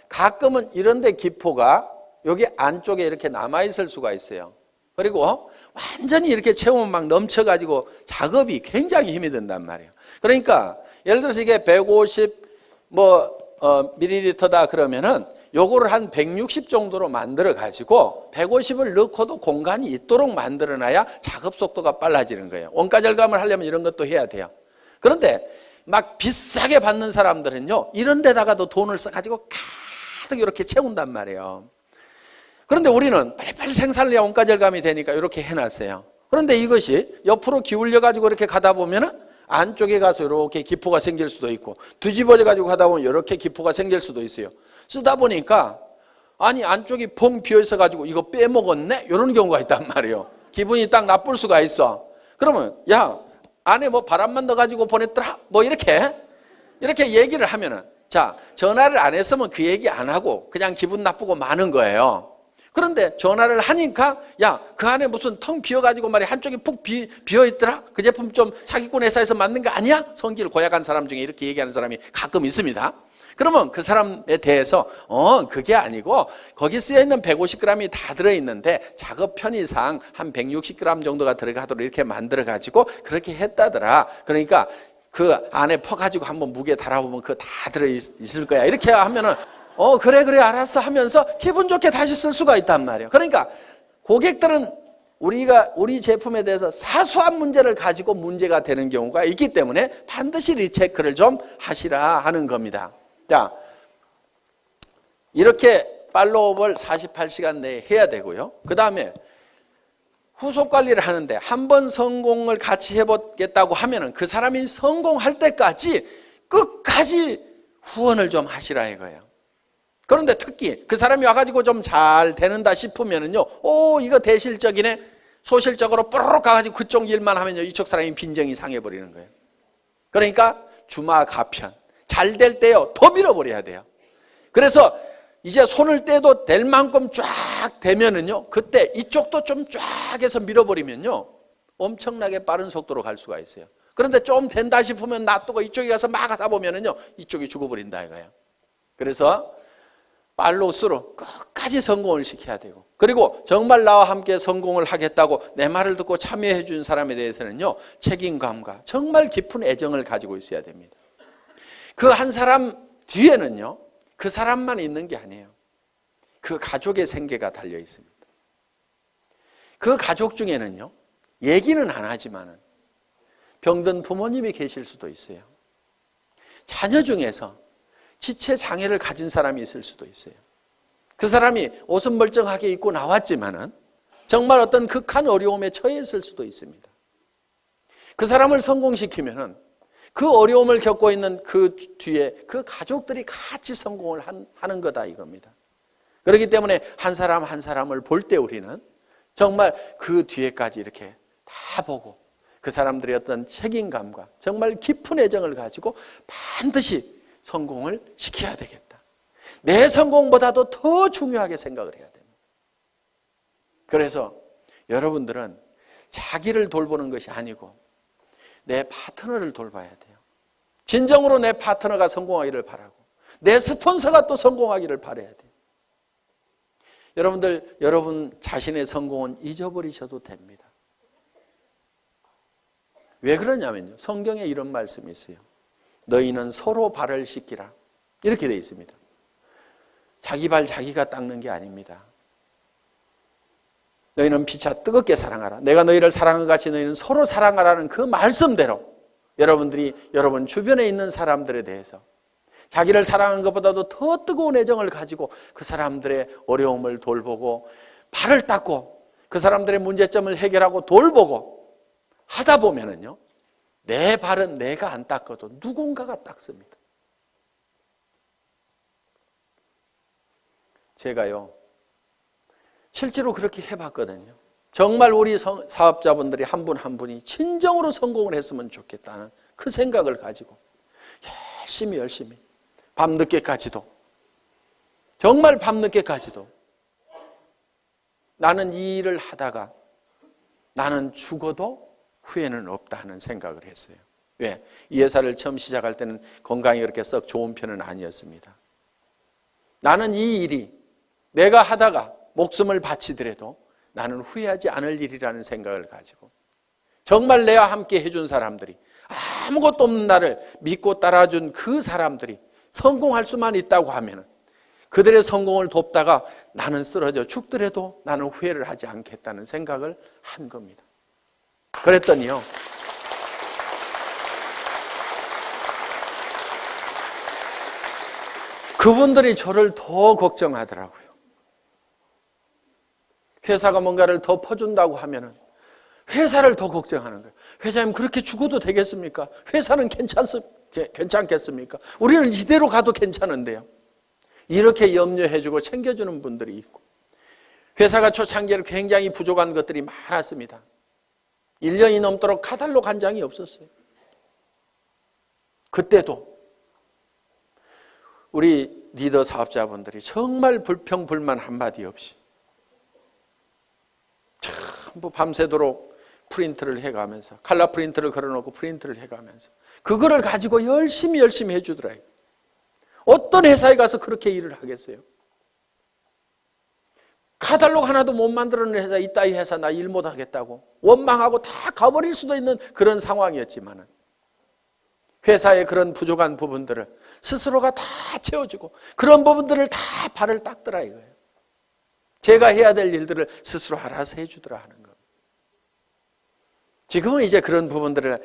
가끔은 이런 데 기포가 여기 안쪽에 이렇게 남아있을 수가 있어요. 그리고 완전히 이렇게 채우면 막 넘쳐가지고 작업이 굉장히 힘이 든단 말이에요. 그러니까 예를 들어서 이게 150 밀리리터다 그러면은 요거를 한 160 정도로 만들어 가지고 150을 넣고도 공간이 있도록 만들어 놔야 작업 속도가 빨라지는 거예요. 원가 절감을 하려면 이런 것도 해야 돼요. 그런데 막 비싸게 받는 사람들은요, 이런 데다가도 돈을 써 가지고 가득 이렇게 채운단 말이에요. 그런데 우리는 빨리빨리 생산을 해야 원가 절감이 되니까 이렇게 해놨어요. 그런데 이것이 옆으로 기울여 가지고 이렇게 가다 보면은 안쪽에 가서 이렇게 기포가 생길 수도 있고, 뒤집어져 가지고 가다 보면 이렇게 기포가 생길 수도 있어요. 쓰다 보니까 아니 안쪽이 펑 비어 있어 가지고 이거 빼먹었네 이런 경우가 있단 말이에요. 기분이 딱 나쁠 수가 있어. 그러면 야, 안에 뭐 바람만 넣어 가지고 보냈더라 뭐 이렇게 얘기를 하면은, 자, 전화를 안 했으면 그 얘기 안 하고 그냥 기분 나쁘고 마는 거예요. 그런데 전화를 하니까 야, 그 안에 무슨 텅 비어가지고 말이야 한쪽이 푹 비어있더라. 그 제품 좀 사기꾼 회사에서 만든 거 아니야? 성질 고약한 사람 중에 이렇게 얘기하는 사람이 가끔 있습니다. 그러면 그 사람에 대해서 그게 아니고 거기 쓰여있는 150g이 다 들어있는데 작업 편의상 한 160g 정도가 들어가도록 이렇게 만들어가지고 그렇게 했다더라. 그러니까 그 안에 퍼가지고 한번 무게 달아보면 그거 다 들어있을 거야. 이렇게 하면은 그래 알았어 하면서 기분 좋게 다시 쓸 수가 있단 말이에요. 그러니까 고객들은 우리 제품에 대해서 사소한 문제를 가지고 문제가 되는 경우가 있기 때문에 반드시 리체크를 좀 하시라 하는 겁니다. 자, 이렇게 팔로우업을 48시간 내에 해야 되고요. 그 다음에 후속 관리를 하는데 한 번 성공을 같이 해보겠다고 하면은 그 사람이 성공할 때까지 끝까지 후원을 좀 하시라 이거예요. 그런데 특히 그 사람이 와가지고 좀 잘 되는다 싶으면은요, 이거 대실적이네. 소실적으로 뽀로록 가가지고 그쪽 일만 하면요, 이쪽 사람이 빈정이 상해버리는 거예요. 그러니까 주마가편. 잘 될 때요, 더 밀어버려야 돼요. 그래서 이제 손을 떼도 될 만큼 쫙 되면은요, 그때 이쪽도 좀 쫙 해서 밀어버리면요, 엄청나게 빠른 속도로 갈 수가 있어요. 그런데 좀 된다 싶으면 놔두고 이쪽에 가서 막 하다 보면은요, 이쪽이 죽어버린다 이거예요. 그래서 팔로우스루 끝까지 성공을 시켜야 되고, 그리고 정말 나와 함께 성공을 하겠다고 내 말을 듣고 참여해 준 사람에 대해서는요, 책임감과 정말 깊은 애정을 가지고 있어야 됩니다. 그 한 사람 뒤에는요, 그 사람만 있는 게 아니에요. 그 가족의 생계가 달려 있습니다. 그 가족 중에는요, 얘기는 안 하지만은 병든 부모님이 계실 수도 있어요. 자녀 중에서 지체 장애를 가진 사람이 있을 수도 있어요. 그 사람이 옷은 멀쩡하게 입고 나왔지만은 정말 어떤 극한 어려움에 처해 있을 수도 있습니다. 그 사람을 성공시키면은 그 어려움을 겪고 있는 그 뒤에 그 가족들이 같이 성공을 하는 거다 이겁니다. 그렇기 때문에 한 사람 한 사람을 볼 때 우리는 정말 그 뒤에까지 이렇게 다 보고 그 사람들의 어떤 책임감과 정말 깊은 애정을 가지고 반드시 성공을 시켜야 되겠다. 내 성공보다도 더 중요하게 생각을 해야 됩니다. 그래서 여러분들은 자기를 돌보는 것이 아니고 내 파트너를 돌봐야 돼요. 진정으로 내 파트너가 성공하기를 바라고 내 스폰서가 또 성공하기를 바라야 돼요. 여러분들, 여러분 자신의 성공은 잊어버리셔도 됩니다. 왜 그러냐면요. 성경에 이런 말씀이 있어요. 너희는 서로 발을 씻기라. 이렇게 되어 있습니다. 자기 발 자기가 닦는 게 아닙니다. 너희는 피차 뜨겁게 사랑하라. 내가 너희를 사랑한 것 같이 너희는 서로 사랑하라는 그 말씀대로 여러분들이 여러분 주변에 있는 사람들에 대해서 자기를 사랑하는 것보다도 더 뜨거운 애정을 가지고 그 사람들의 어려움을 돌보고 발을 닦고 그 사람들의 문제점을 해결하고 돌보고 하다 보면은요, 내 발은 내가 안 닦아도 누군가가 닦습니다. 제가요, 실제로 그렇게 해봤거든요. 정말 우리 사업자분들이 한 분 한 분이 진정으로 성공을 했으면 좋겠다는 그 생각을 가지고 열심히 밤늦게까지도, 정말 밤늦게까지도 나는 이 일을 하다가 나는 죽어도 후회는 없다 하는 생각을 했어요. 왜? 이 회사를 처음 시작할 때는 건강이 그렇게 썩 좋은 편은 아니었습니다. 나는 이 일이 내가 하다가 목숨을 바치더라도 나는 후회하지 않을 일이라는 생각을 가지고 정말 내와 함께 해준 사람들이 아무것도 없는 나를 믿고 따라준 그 사람들이 성공할 수만 있다고 하면 그들의 성공을 돕다가 나는 쓰러져 죽더라도 나는 후회를 하지 않겠다는 생각을 한 겁니다. 그랬더니요, 그분들이 저를 더 걱정하더라고요. 회사가 뭔가를 더 퍼준다고 하면은 회사를 더 걱정하는 거예요. 회장님 그렇게 죽어도 되겠습니까? 회사는 괜찮겠습니까? 우리는 이대로 가도 괜찮은데요. 이렇게 염려해주고 챙겨주는 분들이 있고, 회사가 초창기에 굉장히 부족한 것들이 많았습니다. 1년이 넘도록 카탈로그 한 장이 없었어요. 그때도 우리 리더 사업자분들이 정말 불평불만 한마디 없이 전부 밤새도록 프린트를 해가면서, 칼라 프린트를 걸어놓고 프린트를 해가면서 그거를 가지고 열심히 해주더라고요. 어떤 회사에 가서 그렇게 일을 하겠어요? 카탈로그 하나도 못 만들어낸 회사, 이따위 회사 나 일 못하겠다고 원망하고 다 가버릴 수도 있는 그런 상황이었지만 회사의 그런 부족한 부분들을 스스로가 다 채워주고 그런 부분들을 다 발을 닦더라 이거예요. 제가 해야 될 일들을 스스로 알아서 해주더라 하는 거. 지금은 이제 그런 부분들을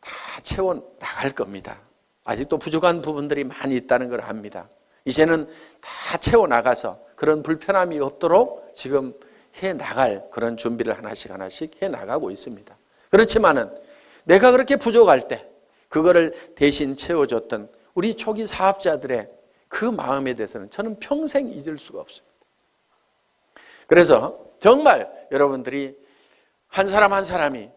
다 채워나갈 겁니다. 아직도 부족한 부분들이 많이 있다는 걸 압니다. 이제는 다 채워나가서 그런 불편함이 없도록 지금 해나갈 그런 준비를 하나씩 해나가고 있습니다. 그렇지만은 내가 그렇게 부족할 때 그거를 대신 채워줬던 우리 초기 사업자들의 그 마음에 대해서는 저는 평생 잊을 수가 없습니다. 그래서 정말 여러분들이 한 사람 한 사람이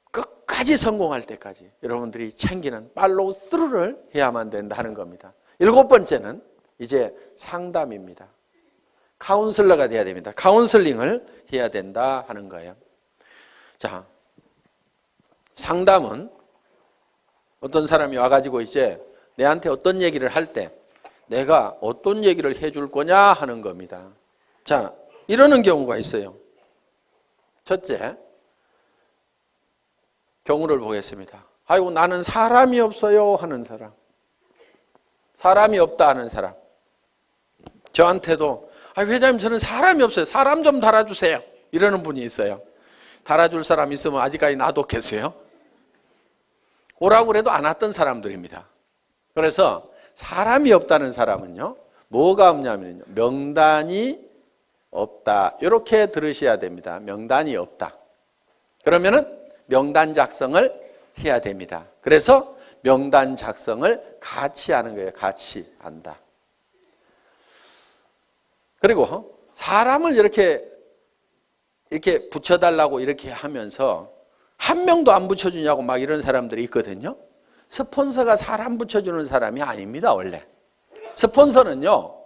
끝까지 성공할 때까지 여러분들이 챙기는 팔로우 스루를 해야만 된다는 겁니다. 7번째는 이제 상담입니다. 카운슬러가 돼야 됩니다. 카운슬링을 해야 된다 하는 거예요. 자, 상담은 어떤 사람이 와가지고 이제 내한테 어떤 얘기를 할 때 내가 어떤 얘기를 해줄 거냐 하는 겁니다. 자, 이러는 경우가 있어요. 첫째, 경우를 보겠습니다. 아이고 나는 사람이 없어요 하는 사람, 사람이 없다 하는 사람. 저한테도 회장님 저는 사람이 없어요. 사람 좀 달아주세요. 이러는 분이 있어요. 달아줄 사람 있으면 아직까지 놔뒀겠어요? 오라고 그래도 안 왔던 사람들입니다. 그래서 사람이 없다는 사람은요, 뭐가 없냐면요, 명단이 없다. 이렇게 들으셔야 됩니다. 명단이 없다. 그러면은 명단 작성을 해야 됩니다. 그래서 명단 작성을 같이 하는 거예요. 같이 한다. 그리고 사람을 이렇게 붙여달라고 이렇게 하면서 한 명도 안 붙여주냐고 막 이런 사람들이 있거든요. 스폰서가 사람 붙여주는 사람이 아닙니다, 원래. 스폰서는요,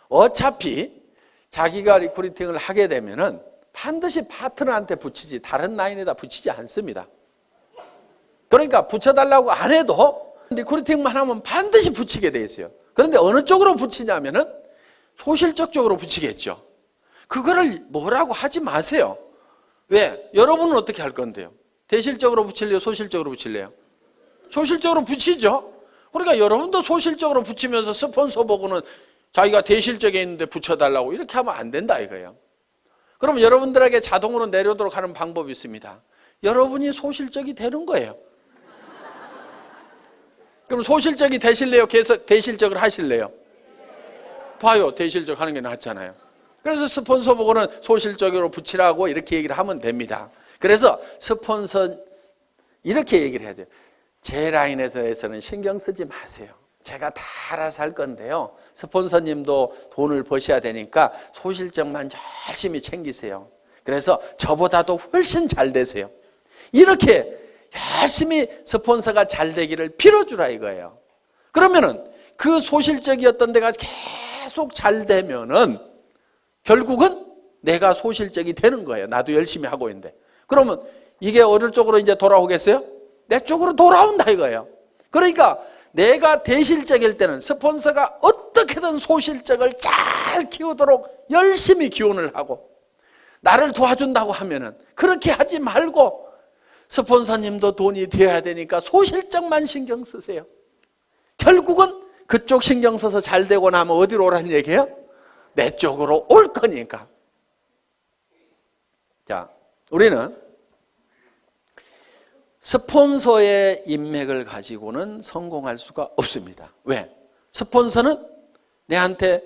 어차피 자기가 리크루팅을 하게 되면은 반드시 파트너한테 붙이지 다른 라인에다 붙이지 않습니다. 그러니까 붙여달라고 안 해도 리크루팅만 하면 반드시 붙이게 돼 있어요. 그런데 어느 쪽으로 붙이냐면은 소실적 쪽으로 붙이겠죠. 그거를 뭐라고 하지 마세요. 왜? 여러분은 어떻게 할 건데요? 대실적으로 붙일래요? 소실적으로 붙일래요? 소실적으로 붙이죠. 그러니까 여러분도 소실적으로 붙이면서 스폰서 보고는 자기가 대실적에 있는데 붙여달라고 이렇게 하면 안 된다 이거예요. 그럼 여러분들에게 자동으로 내려오도록 하는 방법이 있습니다. 여러분이 소실적이 되는 거예요. 그럼 소실적이 되실래요? 계속 대실적을 하실래요? 봐요. 대실적 하는 게 낫잖아요. 그래서 스폰서 보고는 소실적으로 붙이라고 이렇게 얘기를 하면 됩니다. 그래서 스폰서 이렇게 얘기를 해야 돼요. 제 라인에서는 신경 쓰지 마세요. 제가 다 알아서 할 건데요. 스폰서님도 돈을 버셔야 되니까 소실적만 열심히 챙기세요. 그래서 저보다도 훨씬 잘 되세요. 이렇게 열심히 스폰서가 잘 되기를 빌어주라 이거예요. 그러면은 그 소실적이었던 데가 계속 잘 되면은 결국은 내가 소실적이 되는 거예요. 나도 열심히 하고 있는데. 그러면 이게 어느 쪽으로 이제 돌아오겠어요? 내 쪽으로 돌아온다 이거예요. 그러니까 내가 대실적일 때는 스폰서가 어떻게든 소실적을 잘 키우도록 열심히 기원을 하고 나를 도와준다고 하면은 그렇게 하지 말고 스폰서님도 돈이 되어야 되니까 소실적만 신경 쓰세요. 결국은 그쪽 신경 써서 잘 되고 나면 어디로 오라는 얘기예요? 내 쪽으로 올 거니까. 자, 우리는 스폰서의 인맥을 가지고는 성공할 수가 없습니다. 왜? 스폰서는 내한테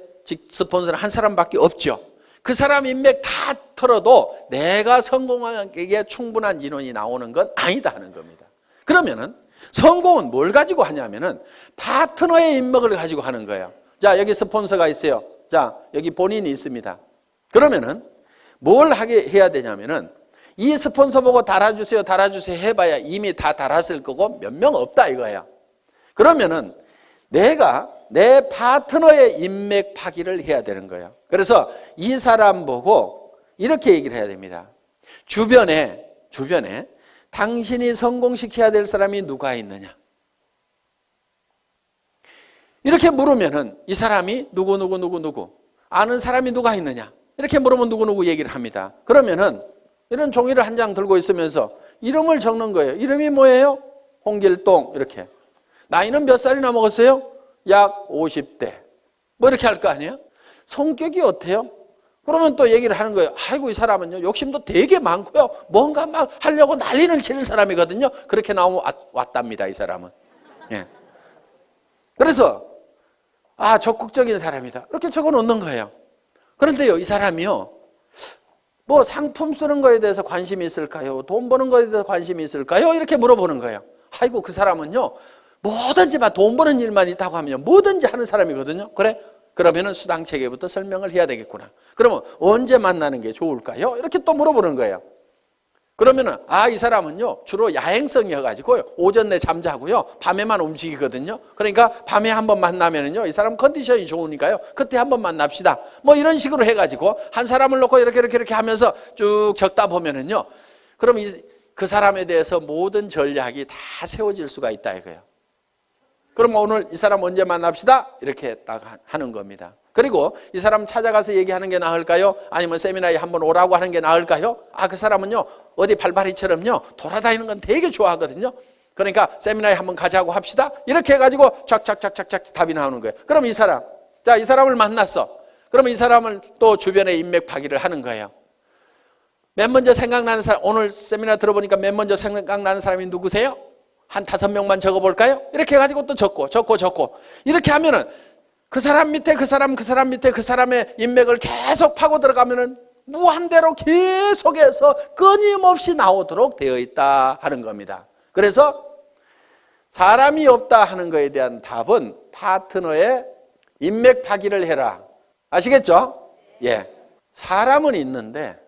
스폰서는 한 사람밖에 없죠. 그 사람 인맥 다 털어도 내가 성공하기에 충분한 인원이 나오는 건 아니다 하는 겁니다. 그러면은 성공은 뭘 가지고 하냐면은 파트너의 인맥을 가지고 하는 거예요. 자, 여기 스폰서가 있어요. 자, 여기 본인이 있습니다. 그러면은 뭘 해야 되냐면은 이 스폰서 보고 달아주세요 해봐야 이미 다 달았을 거고 몇 명 없다 이거야. 그러면은 내가 내 파트너의 인맥 파기를 해야 되는 거예요. 그래서 이 사람 보고 이렇게 얘기를 해야 됩니다. 주변에 당신이 성공시켜야 될 사람이 누가 있느냐. 이렇게 물으면은 이 사람이 누구 아는 사람이 누가 있느냐 이렇게 물으면 누구 얘기를 합니다. 그러면은 이런 종이를 한 장 들고 있으면서 이름을 적는 거예요. 이름이 뭐예요? 홍길동 이렇게. 나이는 몇 살이나 먹었어요? 약 50대. 뭐 이렇게 할 거 아니에요? 성격이 어때요? 그러면 또 얘기를 하는 거예요. 아이고 이 사람은요 욕심도 되게 많고요. 뭔가 막 하려고 난리를 치는 사람이거든요. 그렇게 나오면 왔답니다 이 사람은. 예. 그래서 적극적인 사람이다. 이렇게 적어 놓는 거예요. 그런데요 이 사람이요. 뭐 상품 쓰는 거에 대해서 관심이 있을까요? 돈 버는 거에 대해서 관심이 있을까요? 이렇게 물어보는 거예요. 아이고 그 사람은요 뭐든지 돈 버는 일만 있다고 하면 뭐든지 하는 사람이거든요. 그래? 그러면은 수당 체계부터 설명을 해야 되겠구나. 그러면 언제 만나는 게 좋을까요? 이렇게 또 물어보는 거예요. 그러면은 이 사람은요 주로 야행성이어가지고요 오전 내 잠자고요 밤에만 움직이거든요. 그러니까 밤에 한번 만나면은요 이 사람 컨디션이 좋으니까요 그때 한번 만납시다. 뭐 이런 식으로 해가지고 한 사람을 놓고 이렇게 하면서 쭉 적다 보면은요 그럼 그 사람에 대해서 모든 전략이 다 세워질 수가 있다 이거예요. 그럼 오늘 이 사람 언제 만납시다 이렇게 딱 하는 겁니다. 그리고 이 사람 찾아가서 얘기하는 게 나을까요? 아니면 세미나에 한번 오라고 하는 게 나을까요? 그 사람은요 어디 발바리처럼요 돌아다니는 건 되게 좋아하거든요. 그러니까 세미나에 한번 가자고 합시다. 이렇게 해가지고 착착착착착 답이 나오는 거예요. 그럼 이 사람을 만났어. 그럼 이 사람을 또 주변에 인맥 파기를 하는 거예요. 맨 먼저 생각나는 사람, 오늘 세미나 들어보니까 맨 먼저 생각나는 사람이 누구세요? 한 5명만 적어볼까요? 이렇게 해가지고 또 적고 이렇게 하면은 그 사람 밑에 그 사람의 인맥을 계속 파고 들어가면은 무한대로 계속해서 끊임없이 나오도록 되어 있다 하는 겁니다. 그래서 사람이 없다 하는 것에 대한 답은 파트너의 인맥 파기를 해라. 아시겠죠? 예. 사람은 있는데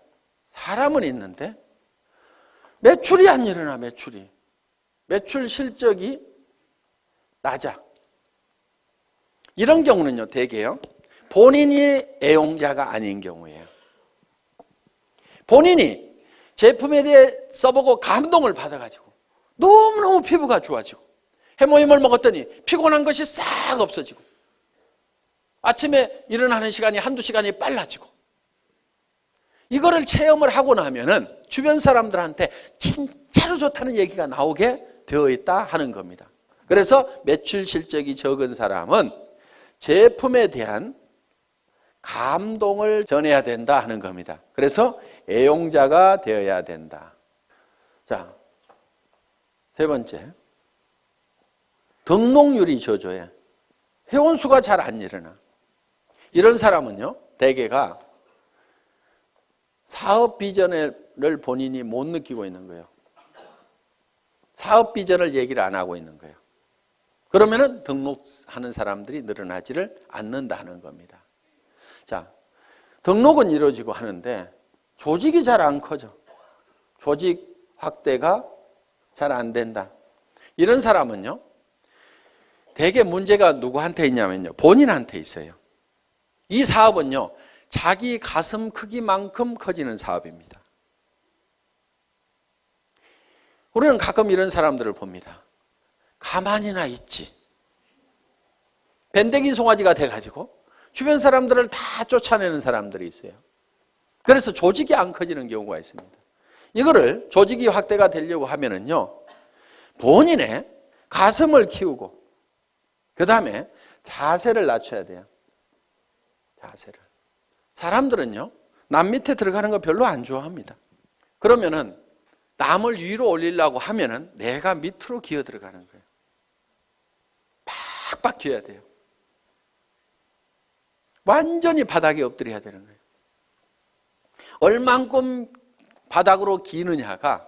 매출이 안 일어나. 매출 실적이 낮아. 이런 경우는요, 대개요, 본인이 애용자가 아닌 경우예요. 본인이 제품에 대해 써보고 감동을 받아가지고 너무너무 피부가 좋아지고 해모임을 먹었더니 피곤한 것이 싹 없어지고 아침에 일어나는 시간이 한두 시간이 빨라지고 이거를 체험을 하고 나면은 주변 사람들한테 진짜로 좋다는 얘기가 나오게 되어 있다 하는 겁니다. 그래서 매출 실적이 적은 사람은 제품에 대한 감동을 전해야 된다 하는 겁니다. 그래서 애용자가 되어야 된다. 자, 세 번째, 등록률이 저조해. 회원수가 잘 안 일어나. 이런 사람은요, 대개가 사업 비전을 본인이 못 느끼고 있는 거예요. 사업 비전을 얘기를 안 하고 있는 거예요. 그러면은 등록하는 사람들이 늘어나지를 않는다는 겁니다. 자, 등록은 이루어지고 하는데 조직이 잘 안 커져. 조직 확대가 잘 안 된다. 이런 사람은요, 대개 문제가 누구한테 있냐면요, 본인한테 있어요. 이 사업은요, 자기 가슴 크기만큼 커지는 사업입니다. 우리는 가끔 이런 사람들을 봅니다. 가만히나 있지. 밴댕이 송아지가 돼가지고 주변 사람들을 다 쫓아내는 사람들이 있어요. 그래서 조직이 안 커지는 경우가 있습니다. 이거를 조직이 확대가 되려고 하면은요, 본인의 가슴을 키우고 그 다음에 자세를 낮춰야 돼요. 자세를. 사람들은요, 남 밑에 들어가는 거 별로 안 좋아합니다. 그러면은 남을 위로 올리려고 하면은 내가 밑으로 기어 들어가는 거예요. 팍팍 기어야 돼요. 완전히 바닥에 엎드려야 되는 거예요. 얼만큼 바닥으로 기느냐가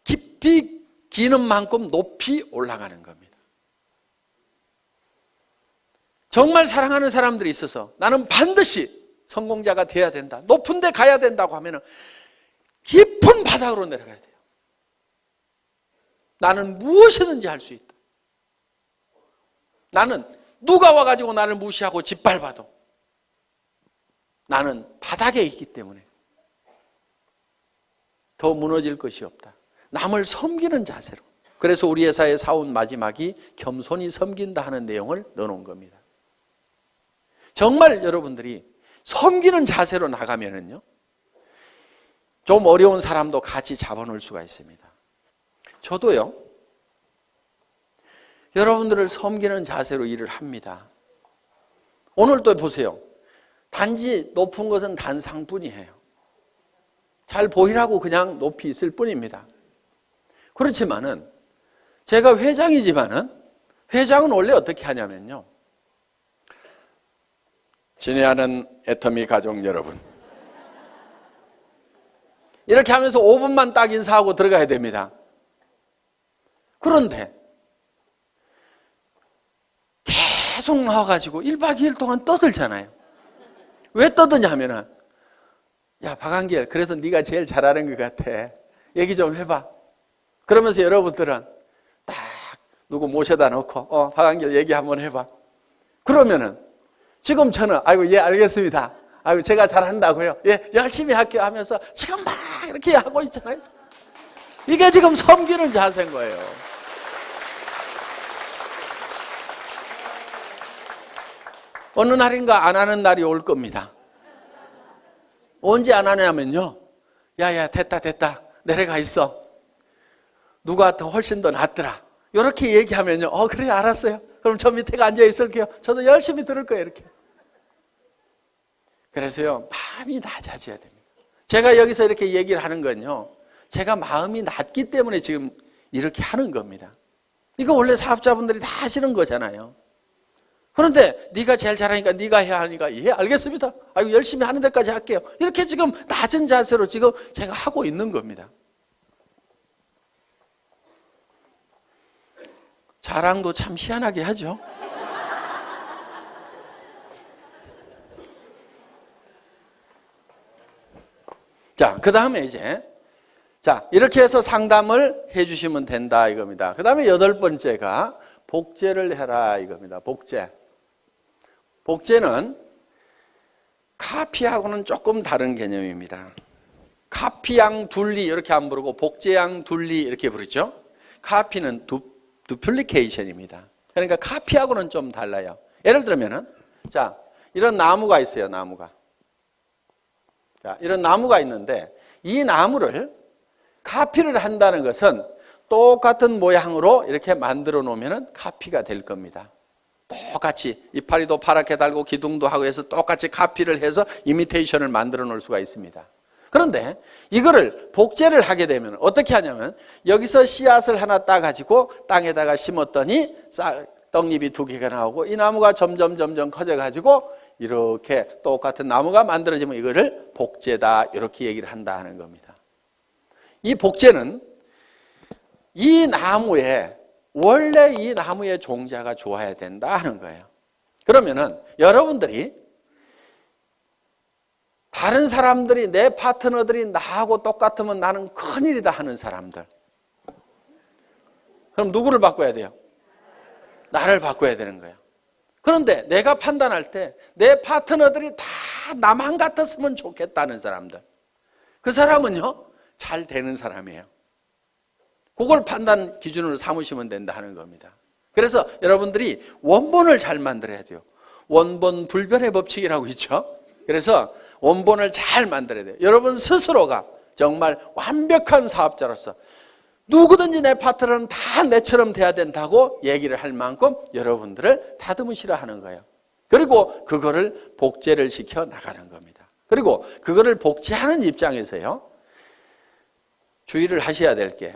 깊이 기는 만큼 높이 올라가는 겁니다. 정말 사랑하는 사람들이 있어서 나는 반드시 성공자가 돼야 된다, 높은 데 가야 된다고 하면 깊은 바닥으로 내려가야 돼요. 나는 무엇이든지 할 수 있다. 나는 누가 와가지고 나를 무시하고 짓밟아도 나는 바닥에 있기 때문에 더 무너질 것이 없다. 남을 섬기는 자세로. 그래서 우리 회사의 사원 마지막이 겸손히 섬긴다 하는 내용을 넣어놓은 겁니다. 정말 여러분들이 섬기는 자세로 나가면은요, 좀 어려운 사람도 같이 잡아놓을 수가 있습니다. 저도요, 여러분들을 섬기는 자세로 일을 합니다. 오늘도 보세요. 단지 높은 것은 단상뿐이에요. 잘 보이라고 그냥 높이 있을 뿐입니다. 그렇지만은 제가 회장이지만은 회장은 원래 어떻게 하냐면요, 친애하는 애터미 가족 여러분, 이렇게 하면서 5분만 딱 인사하고 들어가야 됩니다. 그런데 계속 나와가지고 1박 2일 동안 떠들잖아요. 왜 떠드냐면은, 야 박한길, 그래서 네가 제일 잘하는 것 같아, 얘기 좀 해봐. 그러면서 여러분들은 딱 누구 모셔다 놓고 박한길 얘기 한번 해봐. 그러면은 지금 저는 아이고 예 알겠습니다, 아이고 제가 잘한다고요, 예 열심히 할게요 하면서 지금 막 이렇게 하고 있잖아요. 이게 지금 섬기는 자세인 거예요. 어느 날인가 안 하는 날이 올 겁니다. 언제 안 하냐면요, 야야 됐다 내려가 있어, 누가 더 훨씬 더 낫더라, 이렇게 얘기하면요, 그래 알았어요, 그럼 저 밑에 앉아 있을게요, 저도 열심히 들을 거예요, 이렇게. 그래서요, 마음이 낮아져야 됩니다. 제가 여기서 이렇게 얘기를 하는 건요, 제가 마음이 낮기 때문에 지금 이렇게 하는 겁니다. 이거 원래 사업자분들이 다 하시는 거잖아요. 그런데 네가 제일 잘하니까 네가 해야 하니까 예 알겠습니다. 아이고 열심히 하는 데까지 할게요. 이렇게 지금 낮은 자세로 지금 제가 하고 있는 겁니다. 자랑도 참 희한하게 하죠. 자, 그 다음에 이제 자 이렇게 해서 상담을 해주시면 된다 이겁니다. 그 다음에 8번째가 복제를 해라 이겁니다. 복제는 카피하고는 조금 다른 개념입니다. 카피양 둘리 이렇게 안 부르고 복제양 둘리 이렇게 부르죠. 카피는 두플리케이션입니다. 그러니까 카피하고는 좀 달라요. 예를 들면은 자 이런 나무가 있어요. 자, 이런 나무가 있는데 이 나무를 카피를 한다는 것은 똑같은 모양으로 이렇게 만들어 놓으면 카피가 될 겁니다. 똑같이 이파리도 파랗게 달고 기둥도 하고 해서 똑같이 카피를 해서 이미테이션을 만들어 놓을 수가 있습니다. 그런데 이거를 복제를 하게 되면 어떻게 하냐면 여기서 씨앗을 하나 따가지고 땅에다가 심었더니 떡잎이 2개가 나오고 이 나무가 점점 커져가지고 이렇게 똑같은 나무가 만들어지면 이거를 복제다 이렇게 얘기를 한다 하는 겁니다. 이 복제는 이 나무에 원래 이 나무의 종자가 좋아야 된다 하는 거예요. 그러면은 여러분들이 다른 사람들이 내 파트너들이 나하고 똑같으면 나는 큰일이다 하는 사람들, 그럼 누구를 바꿔야 돼요? 나를 바꿔야 되는 거예요. 그런데 내가 판단할 때 내 파트너들이 다 나만 같았으면 좋겠다는 사람들, 그 사람은요 잘 되는 사람이에요. 그걸 판단 기준으로 삼으시면 된다 하는 겁니다. 그래서 여러분들이 원본을 잘 만들어야 돼요. 원본 불변의 법칙이라고 있죠. 그래서 원본을 잘 만들어야 돼요. 여러분 스스로가 정말 완벽한 사업자로서 누구든지 내 파트너는 다 내처럼 돼야 된다고 얘기를 할 만큼 여러분들을 다듬으시라 하는 거예요. 그리고 그거를 복제를 시켜 나가는 겁니다. 그리고 그거를 복제하는 입장에서요 주의를 하셔야 될 게,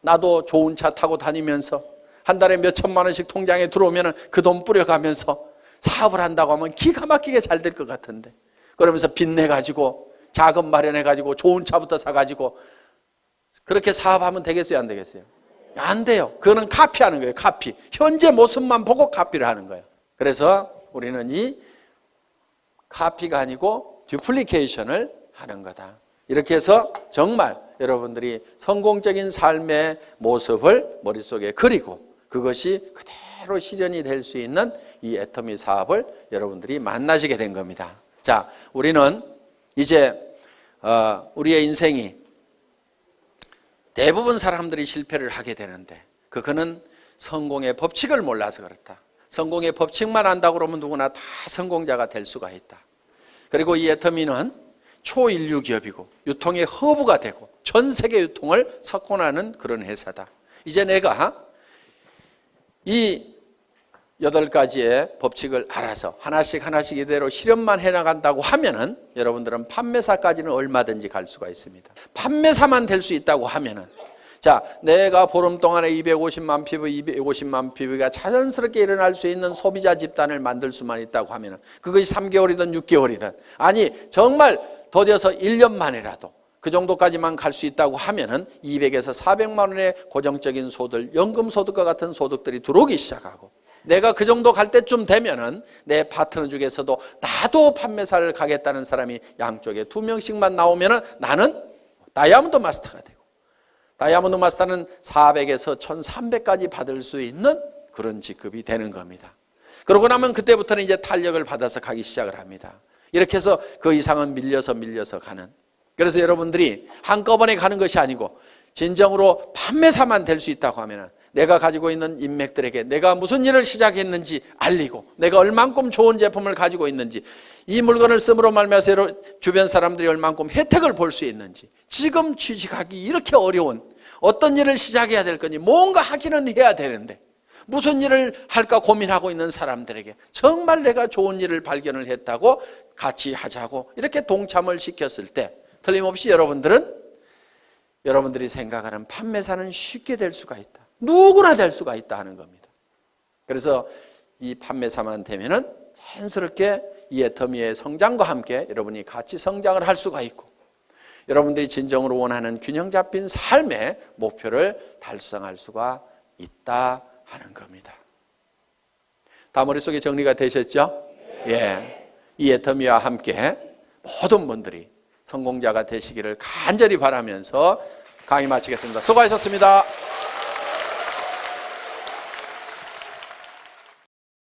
나도 좋은 차 타고 다니면서 한 달에 몇 천만 원씩 통장에 들어오면 그 돈 뿌려가면서 사업을 한다고 하면 기가 막히게 잘 될 것 같은데, 그러면서 빚내가지고 자금 마련해가지고 좋은 차부터 사가지고 그렇게 사업하면 되겠어요? 안 되겠어요? 안 돼요. 그거는 카피하는 거예요. 카피. 현재 모습만 보고 카피를 하는 거예요. 그래서 우리는 이 카피가 아니고 듀플리케이션을 하는 거다. 이렇게 해서 정말 여러분들이 성공적인 삶의 모습을 머릿속에 그리고 그것이 그대로 실현이 될 수 있는 이 애터미 사업을 여러분들이 만나시게 된 겁니다. 자, 우리는 이제 우리의 인생이 대부분 사람들이 실패를 하게 되는데 그거는 성공의 법칙을 몰라서 그렇다. 성공의 법칙만 안다고 그러면 누구나 다 성공자가 될 수가 있다. 그리고 이 애터미는 초인류 기업이고 유통의 허브가 되고 전 세계 유통을 석권하는 그런 회사다. 이제 내가 이 8가지의 법칙을 알아서 하나씩 이대로 실현만 해나간다고 하면은 여러분들은 판매사까지는 얼마든지 갈 수가 있습니다. 판매사만 될 수 있다고 하면은, 자, 내가 보름 동안에 250만 피부, 250만 피부가 자연스럽게 일어날 수 있는 소비자 집단을 만들 수만 있다고 하면은 그것이 3개월이든 6개월이든, 아니 정말 더뎌서 1년 만이라도 그 정도까지만 갈 수 있다고 하면은 200에서 400만 원의 고정적인 소득, 연금소득과 같은 소득들이 들어오기 시작하고, 내가 그 정도 갈 때쯤 되면은 내 파트너 중에서도 나도 판매사를 가겠다는 사람이 양쪽에 2명씩만 나오면은 나는 다이아몬드 마스터가 되고, 다이아몬드 마스터는 400에서 1300까지 받을 수 있는 그런 직급이 되는 겁니다. 그러고 나면 그때부터는 이제 탄력을 받아서 가기 시작을 합니다. 이렇게 해서 그 이상은 밀려서 가는. 그래서 여러분들이 한꺼번에 가는 것이 아니고 진정으로 판매사만 될 수 있다고 하면은 내가 가지고 있는 인맥들에게 내가 무슨 일을 시작했는지 알리고, 내가 얼만큼 좋은 제품을 가지고 있는지, 이 물건을 씀으로 말미암아서 주변 사람들이 얼만큼 혜택을 볼 수 있는지, 지금 취직하기 이렇게 어려운 어떤 일을 시작해야 될 거니 뭔가 하기는 해야 되는데 무슨 일을 할까 고민하고 있는 사람들에게 정말 내가 좋은 일을 발견을 했다고 같이 하자고 이렇게 동참을 시켰을 때 틀림없이 여러분들이 생각하는 판매사는 쉽게 될 수가 있다. 누구나 될 수가 있다 하는 겁니다. 그래서 이 판매사만 되면은 자연스럽게 이 애터미의 성장과 함께 여러분이 같이 성장을 할 수가 있고, 여러분들이 진정으로 원하는 균형 잡힌 삶의 목표를 달성할 수가 있다 하는 겁니다. 다 머릿속에 정리가 되셨죠? 예. 이 애터미와 함께 모든 분들이 성공자가 되시기를 간절히 바라면서 강의 마치겠습니다. 수고하셨습니다.